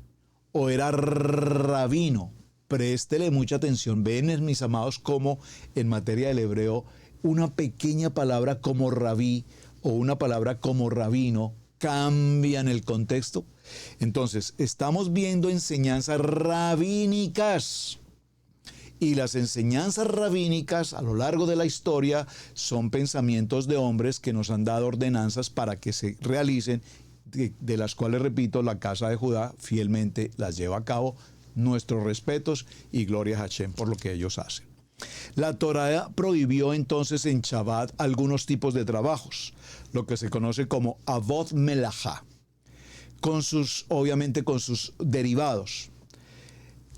o era rabino? Préstele mucha atención. Ven, mis amados, como en materia del hebreo, una pequeña palabra como rabí o una palabra como rabino cambian el contexto. Entonces, estamos viendo enseñanzas rabínicas. Y las enseñanzas rabínicas a lo largo de la historia son pensamientos de hombres que nos han dado ordenanzas para que se realicen, de las cuales, repito, la casa de Judá fielmente las lleva a cabo. Nuestros respetos y gloria a Hashem por lo que ellos hacen. La Torá prohibió entonces en Shabbat algunos tipos de trabajos, lo que se conoce como Avot Melajá, obviamente con sus derivados.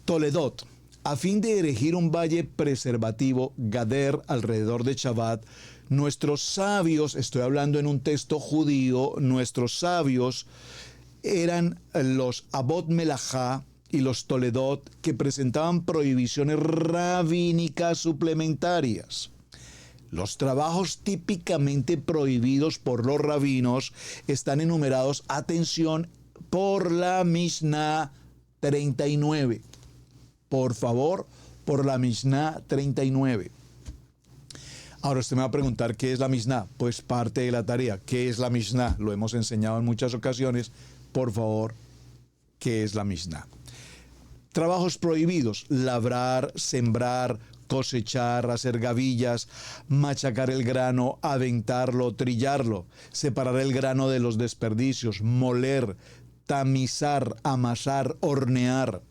Toledot, a fin de erigir un valle preservativo, Gader, alrededor de Shabbat, nuestros sabios, estoy hablando en un texto judío, nuestros sabios eran los Avot Melajá y los Toledot, que presentaban prohibiciones rabínicas suplementarias. Los trabajos típicamente prohibidos por los rabinos están enumerados, atención, por la Mishnah 39. Por favor, por la Mishnah 39. Ahora usted me va a preguntar, ¿qué es la Mishnah? Pues parte de la tarea. ¿Qué es la Mishnah? Lo hemos enseñado en muchas ocasiones. Por favor, ¿qué es la Mishnah? Trabajos prohibidos: labrar, sembrar, cosechar, hacer gavillas, machacar el grano, aventarlo, trillarlo, separar el grano de los desperdicios, moler, tamizar, amasar, hornear,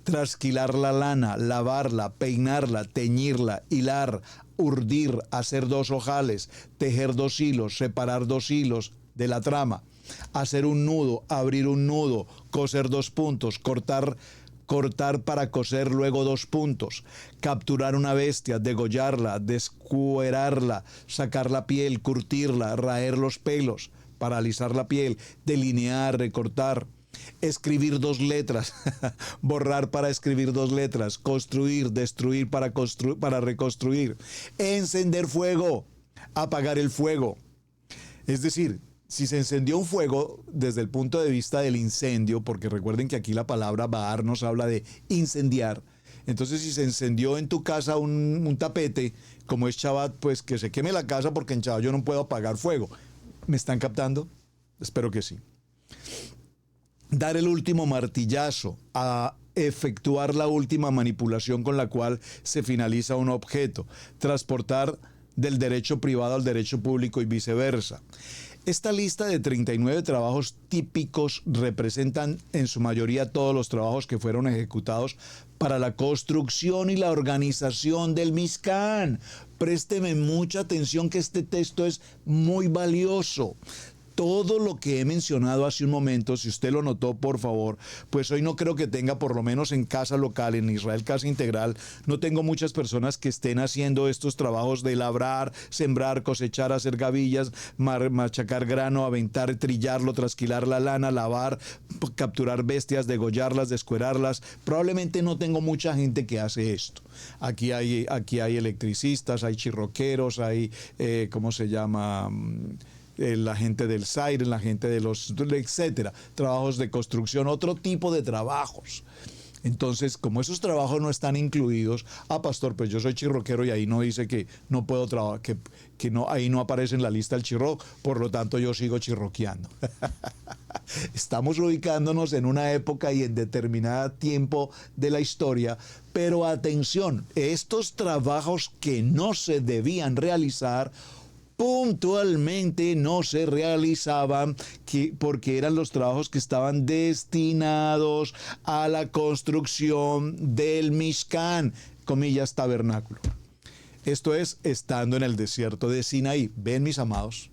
trasquilar la lana, lavarla, peinarla, teñirla, hilar, urdir, hacer 2 ojales, tejer 2 hilos, separar 2 hilos de la trama, hacer un nudo, abrir un nudo, coser 2 puntos, cortar para coser luego 2 puntos, capturar una bestia, degollarla, descuerarla, sacar la piel, curtirla, raer los pelos, paralizar la piel, delinear, recortar, escribir 2 letras, borrar para escribir 2 letras, construir, destruir para reconstruir, encender fuego, apagar el fuego. Es decir, si se encendió un fuego desde el punto de vista del incendio, porque recuerden que aquí la palabra Baar nos habla de incendiar, entonces si se encendió en tu casa un tapete, como es Shabbat, pues que se queme la casa, porque en Shabbat yo no puedo apagar fuego. ¿Me están captando? Espero que sí. Dar el último martillazo, a efectuar la última manipulación con la cual se finaliza un objeto, transportar del derecho privado al derecho público y viceversa. Esta lista de 39 trabajos típicos representan en su mayoría todos los trabajos que fueron ejecutados para la construcción y la organización del Mishkan. Présteme mucha atención que este texto es muy valioso. Todo lo que he mencionado hace un momento, si usted lo notó, por favor, pues hoy no creo que tenga, por lo menos en casa local, en Israel Casa Integral, no tengo muchas personas que estén haciendo estos trabajos de labrar, sembrar, cosechar, hacer gavillas, machacar grano, aventar, trillarlo, trasquilar la lana, lavar, capturar bestias, degollarlas, descuerarlas. Probablemente no tengo mucha gente que hace esto. Aquí hay electricistas, hay chirroqueros, hay, ¿cómo se llama?, la gente del SAIR, la gente de los, etcétera, trabajos de construcción, otro tipo de trabajos. Entonces, como esos trabajos no están incluidos, pastor, pues yo soy chirroquero y ahí no dice que no puedo trabajar, que no, ahí no aparece en la lista el chirro, por lo tanto yo sigo chirroqueando. Estamos ubicándonos en una época y en determinado tiempo de la historia, pero atención, estos trabajos que no se debían realizar, puntualmente no se realizaban porque eran los trabajos que estaban destinados a la construcción del Mishkan, comillas, tabernáculo. Esto es, estando en el desierto de Sinaí. ¿Ven, mis amados?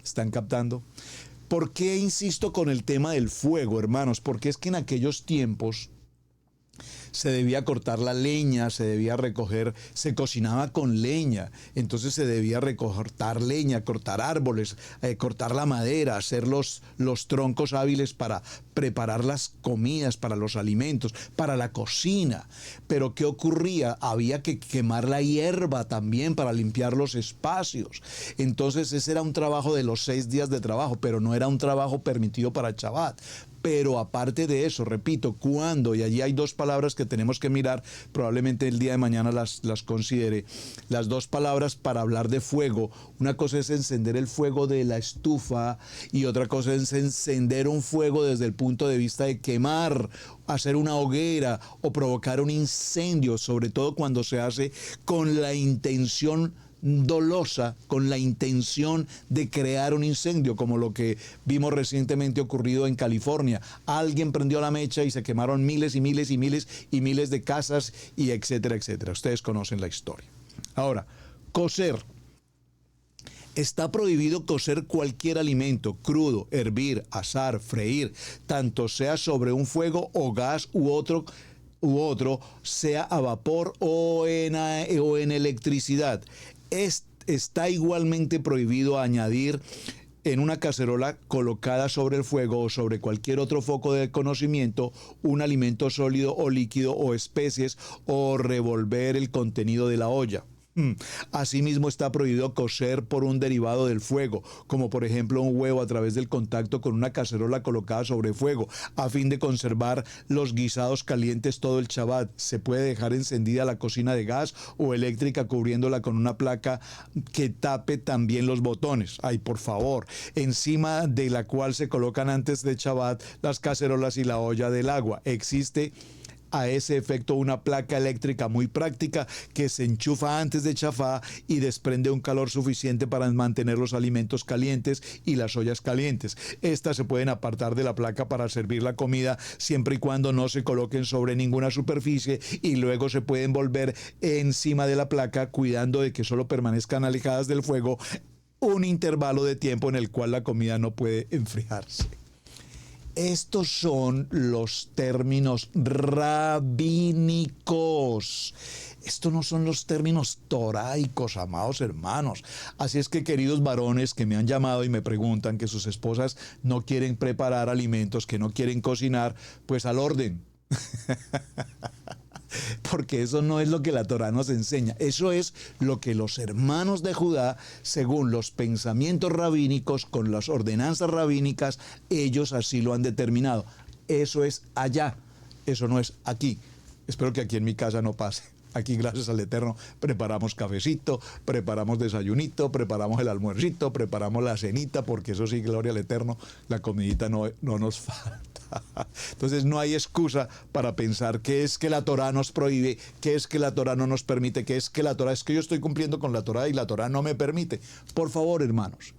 ¿Están captando? ¿Por qué insisto con el tema del fuego, hermanos? Porque es que en aquellos tiempos se debía cortar la leña, se debía recoger, se cocinaba con leña, entonces se debía recortar leña, cortar árboles, cortar la madera, hacer los troncos hábiles para preparar las comidas, para los alimentos, para la cocina. Pero ¿qué ocurría? Había que quemar la hierba también para limpiar los espacios. Entonces ese era un trabajo de los 6 días de trabajo, pero no era un trabajo permitido para Shabbat. Pero aparte de eso, repito, cuando, y allí hay 2 palabras que tenemos que mirar, probablemente el día de mañana las considere, las 2 palabras para hablar de fuego. Una cosa es encender el fuego de la estufa y otra cosa es encender un fuego desde el punto de vista de quemar, hacer una hoguera o provocar un incendio, sobre todo cuando se hace con la intención dolosa, con la intención de crear un incendio, como lo que vimos recientemente ocurrido en California. Alguien prendió la mecha y se quemaron miles y miles y miles y miles de casas y etcétera, etcétera. Ustedes conocen la historia. Ahora, cocer. Está prohibido cocer cualquier alimento, crudo, hervir, asar, freír, tanto sea sobre un fuego o gas u otro, sea a vapor o en electricidad. Está igualmente prohibido añadir en una cacerola colocada sobre el fuego o sobre cualquier otro foco de conocimiento un alimento sólido o líquido o especies o revolver el contenido de la olla. Asimismo está prohibido cocer por un derivado del fuego, como por ejemplo un huevo a través del contacto con una cacerola colocada sobre fuego, a fin de conservar los guisados calientes todo el Shabbat. Se puede dejar encendida la cocina de gas o eléctrica cubriéndola con una placa que tape también los botones. Ay, por favor, encima de la cual se colocan antes de Shabbat las cacerolas y la olla del agua. Existe a ese efecto una placa eléctrica muy práctica que se enchufa antes de Shafá y desprende un calor suficiente para mantener los alimentos calientes y las ollas calientes. Estas se pueden apartar de la placa para servir la comida siempre y cuando no se coloquen sobre ninguna superficie y luego se pueden volver encima de la placa cuidando de que solo permanezcan alejadas del fuego un intervalo de tiempo en el cual la comida no puede enfriarse. Estos son los términos rabínicos. Estos no son los términos toraicos, amados hermanos. Así es que, queridos varones que me han llamado y me preguntan que sus esposas no quieren preparar alimentos, que no quieren cocinar, pues al orden. Porque eso no es lo que la Torá nos enseña. Eso es lo que los hermanos de Judá, según los pensamientos rabínicos, con las ordenanzas rabínicas, ellos así lo han determinado. Eso es allá, eso no es aquí. Espero que aquí en mi casa no pase. aquí gracias al Eterno preparamos cafecito, preparamos desayunito, preparamos el almuercito, preparamos la cenita, porque eso sí, gloria al Eterno, la comidita no nos falta. Entonces no hay excusa para pensar que es que la Torá nos prohíbe, que es que la Torá no nos permite, que es que la Torá, es que yo estoy cumpliendo con la Torá y la Torá no me permite. Por favor, hermanos,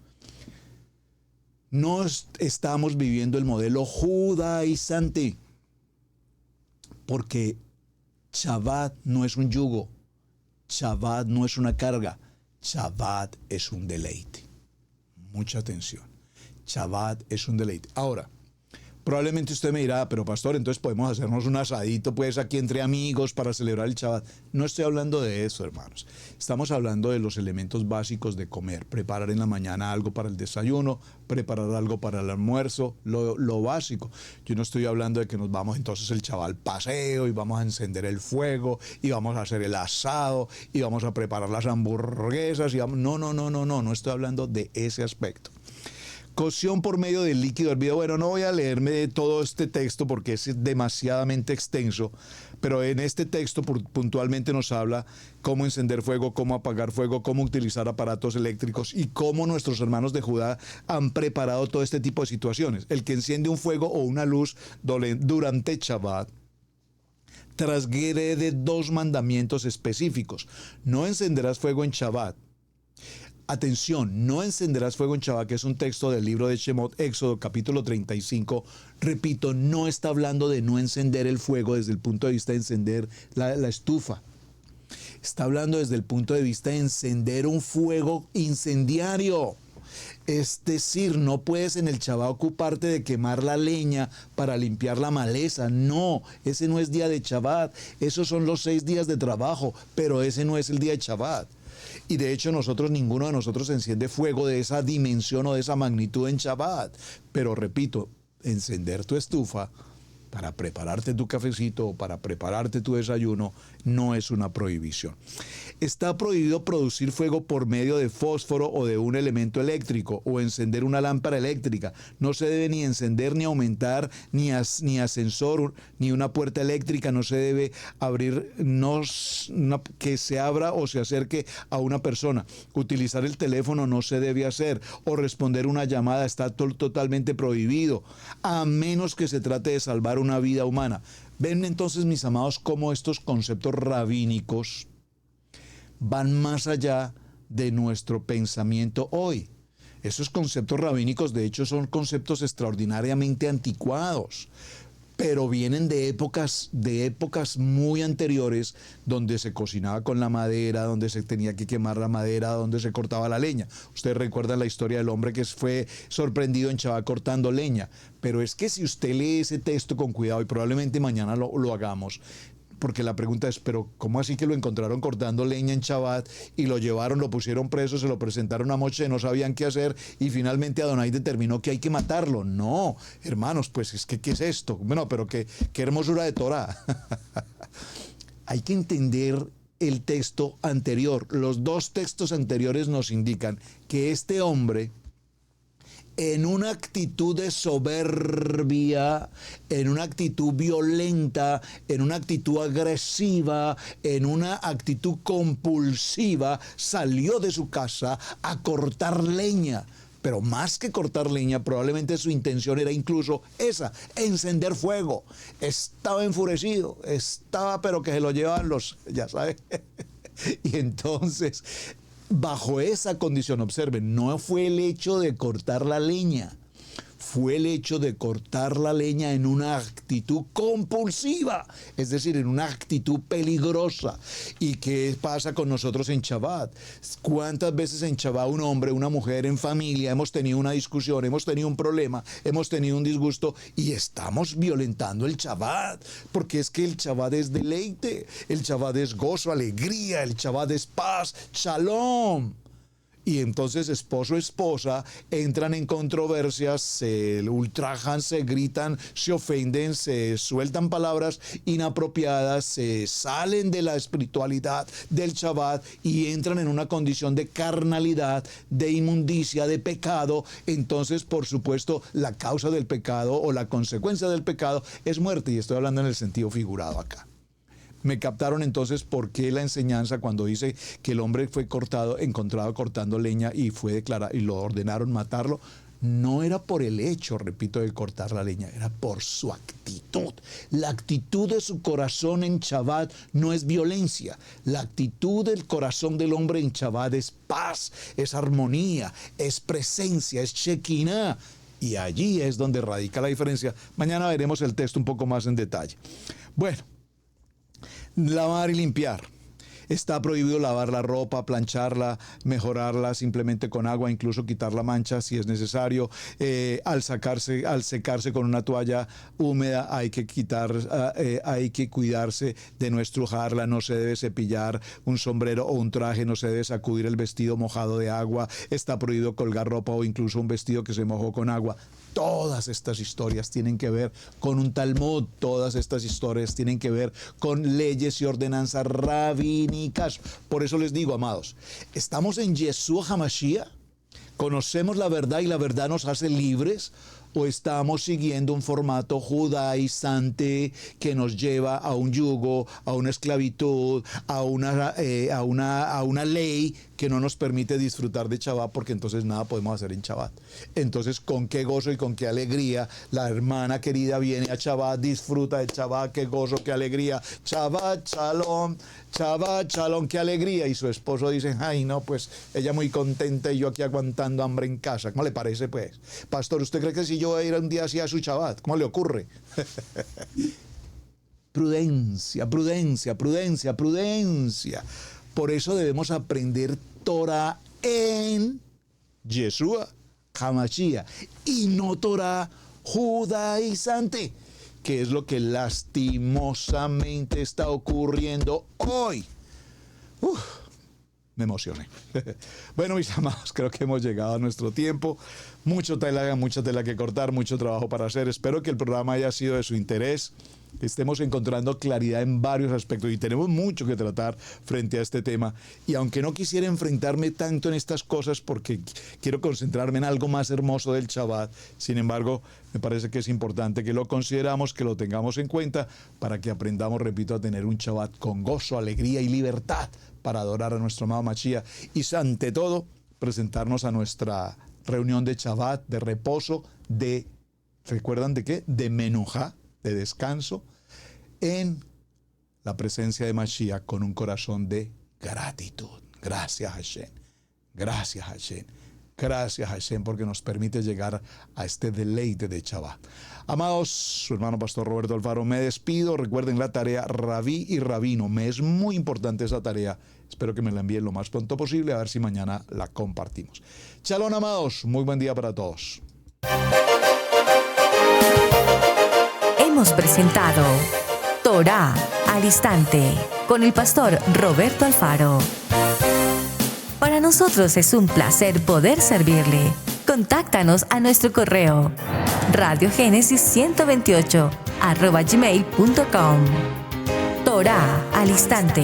no estamos viviendo el modelo judaizante, porque Shabbat no es un yugo, Shabbat no es una carga, Shabbat es un deleite. Mucha atención, Shabbat es un deleite. Ahora, probablemente usted me dirá, pero pastor, entonces podemos hacernos un asadito pues aquí entre amigos para celebrar el Shabbat. No estoy hablando de eso, hermanos. Estamos hablando de los elementos básicos de comer. Preparar en la mañana algo para el desayuno, preparar algo para el almuerzo, lo básico. Yo no estoy hablando de que nos vamos entonces el Shabbat al paseo y vamos a encender el fuego y vamos a hacer el asado y vamos a preparar las hamburguesas. No estoy hablando de ese aspecto. Cocción por medio del líquido hervido. Bueno, no voy a leerme todo este texto porque es demasiadamente extenso, pero en este texto puntualmente nos habla cómo encender fuego, cómo apagar fuego, cómo utilizar aparatos eléctricos y cómo nuestros hermanos de Judá han preparado todo este tipo de situaciones. El que enciende un fuego o una luz durante Shabbat transgrede 2 mandamientos específicos. No encenderás fuego en Shabbat. Atención, no encenderás fuego en Shabbat, que es un texto del libro de Shemot, Éxodo capítulo 35. Repito, no está hablando de no encender el fuego desde el punto de vista de encender la estufa. Está hablando desde el punto de vista de encender un fuego incendiario. Es decir, no puedes en el Shabbat ocuparte de quemar la leña para limpiar la maleza. No, ese no es día de Shabbat. Esos son los 6 días de trabajo, pero ese no es el día de Shabbat. Y de hecho ninguno de nosotros enciende fuego de esa dimensión o de esa magnitud en Shabbat. Pero repito, encender tu estufa para prepararte tu cafecito o para prepararte tu desayuno no es una prohibición. Está prohibido producir fuego por medio de fósforo o de un elemento eléctrico o encender una lámpara eléctrica. No se debe ni encender ni aumentar ni ascensor ni una puerta eléctrica. No se debe abrir que se abra o se acerque a una persona. Utilizar el teléfono no se debe hacer o responder una llamada está totalmente prohibido, a menos que se trate de salvar una vida humana. Ven entonces, mis amados, cómo estos conceptos rabínicos van más allá de nuestro pensamiento hoy. Esos conceptos rabínicos, de hecho, son conceptos extraordinariamente anticuados, pero vienen de épocas muy anteriores, donde se cocinaba con la madera, donde se tenía que quemar la madera, donde se cortaba la leña. Ustedes recuerdan la historia del hombre que fue sorprendido en Shabbat cortando leña. Pero es que si usted lee ese texto con cuidado, y probablemente mañana lo hagamos, porque la pregunta es, pero ¿cómo así que lo encontraron cortando leña en Shabbat y lo llevaron, lo pusieron preso, se lo presentaron a Moshe, no sabían qué hacer y finalmente Adonai determinó que hay que matarlo? No, hermanos, pues es que ¿qué es esto? Bueno, pero qué hermosura de Torah. Hay que entender el texto anterior. Los 2 textos anteriores nos indican que este hombre, en una actitud de soberbia, en una actitud violenta, en una actitud agresiva, en una actitud compulsiva, salió de su casa a cortar leña. Pero más que cortar leña, probablemente su intención era incluso esa, encender fuego. Estaba enfurecido, pero que se lo llevaban ya saben. Y entonces, bajo esa condición, observen, no fue el hecho de cortar la leña, fue el hecho de cortar la leña en una actitud compulsiva, es decir, en una actitud peligrosa. ¿Y qué pasa con nosotros en Shabbat? ¿Cuántas veces en Shabbat un hombre, una mujer en familia hemos tenido una discusión, hemos tenido un problema, hemos tenido un disgusto y estamos violentando el Shabbat? Porque es que el Shabbat es deleite, el Shabbat es gozo, alegría, el Shabbat es paz, shalom. Y entonces esposo, esposa entran en controversias, se ultrajan, se gritan, se ofenden, se sueltan palabras inapropiadas, se salen de la espiritualidad del Shabbat y entran en una condición de carnalidad, de inmundicia, de pecado. Entonces, por supuesto, la causa del pecado o la consecuencia del pecado es muerte. Y estoy hablando en el sentido figurado acá. Me captaron entonces por qué la enseñanza cuando dice que el hombre fue encontrado cortando leña y fue declarado y lo ordenaron matarlo. No era por el hecho, repito, de cortar la leña, era por su actitud. La actitud de su corazón en Shabbat no es violencia. La actitud del corazón del hombre en Shabbat es paz, es armonía, es presencia, es Shekinah. Y allí es donde radica la diferencia. Mañana veremos el texto un poco más en detalle. Bueno, lavar y limpiar. Está prohibido lavar la ropa, plancharla, mejorarla simplemente con agua, incluso quitar la mancha si es necesario. Al secarse con una toalla húmeda hay que cuidarse de no estrujarla, no se debe cepillar un sombrero o un traje, no se debe sacudir el vestido mojado de agua, está prohibido colgar ropa o incluso un vestido que se mojó con agua. Todas estas historias tienen que ver con un Talmud, todas estas historias tienen que ver con leyes y ordenanzas rabínicas. Por eso les digo, amados, estamos en Yeshua HaMashiach, conocemos la verdad y la verdad nos hace libres, o estamos siguiendo un formato judaizante que nos lleva a un yugo, a una esclavitud, a una ley que no nos permite disfrutar de Shabbat, porque entonces nada podemos hacer en Shabbat. Entonces, con qué gozo y con qué alegría la hermana querida viene a Shabbat, disfruta de Shabbat, qué gozo, qué alegría, Shabbat Shalom, qué alegría. Y su esposo dice, ay no, pues ella muy contenta y yo aquí aguantando hambre en casa. ¿Cómo le parece, pues? Pastor, ¿usted cree que si yo voy a ir un día así a su Shabbat, cómo le ocurre? Prudencia. Por eso debemos aprender Torah en Yeshua HaMashiach y no Torah judaizante, que es lo que lastimosamente está ocurriendo hoy. Me emocioné. Bueno, mis amados, creo que hemos llegado a nuestro tiempo. Mucha tela que cortar, mucho trabajo para hacer. Espero que el programa haya sido de su interés, que estemos encontrando claridad en varios aspectos y tenemos mucho que tratar frente a este tema. Y aunque no quisiera enfrentarme tanto en estas cosas porque quiero concentrarme en algo más hermoso del Shabbat, sin embargo, me parece que es importante que lo consideramos, que lo tengamos en cuenta para que aprendamos, repito, a tener un Shabbat con gozo, alegría y libertad para adorar a nuestro amado Mashiach y, ante todo, presentarnos a nuestra reunión de Shabbat, de reposo, ¿recuerdan de qué? De Menuja, de descanso, en la presencia de Mashiach con un corazón de gratitud. Gracias Hashem, porque nos permite llegar a este deleite de Shabbat. Amados, su hermano Pastor Roberto Alfaro, me despido. Recuerden la tarea Rabí y Rabino. Me es muy importante esa tarea. Espero que me la envíen lo más pronto posible, a ver si mañana la compartimos. Shalom, amados. Muy buen día para todos. Hemos presentado Torah al Instante con el Pastor Roberto Alfaro. Para nosotros es un placer poder servirle. Contáctanos a nuestro correo radiogenesis128@gmail.com. Torah al Instante.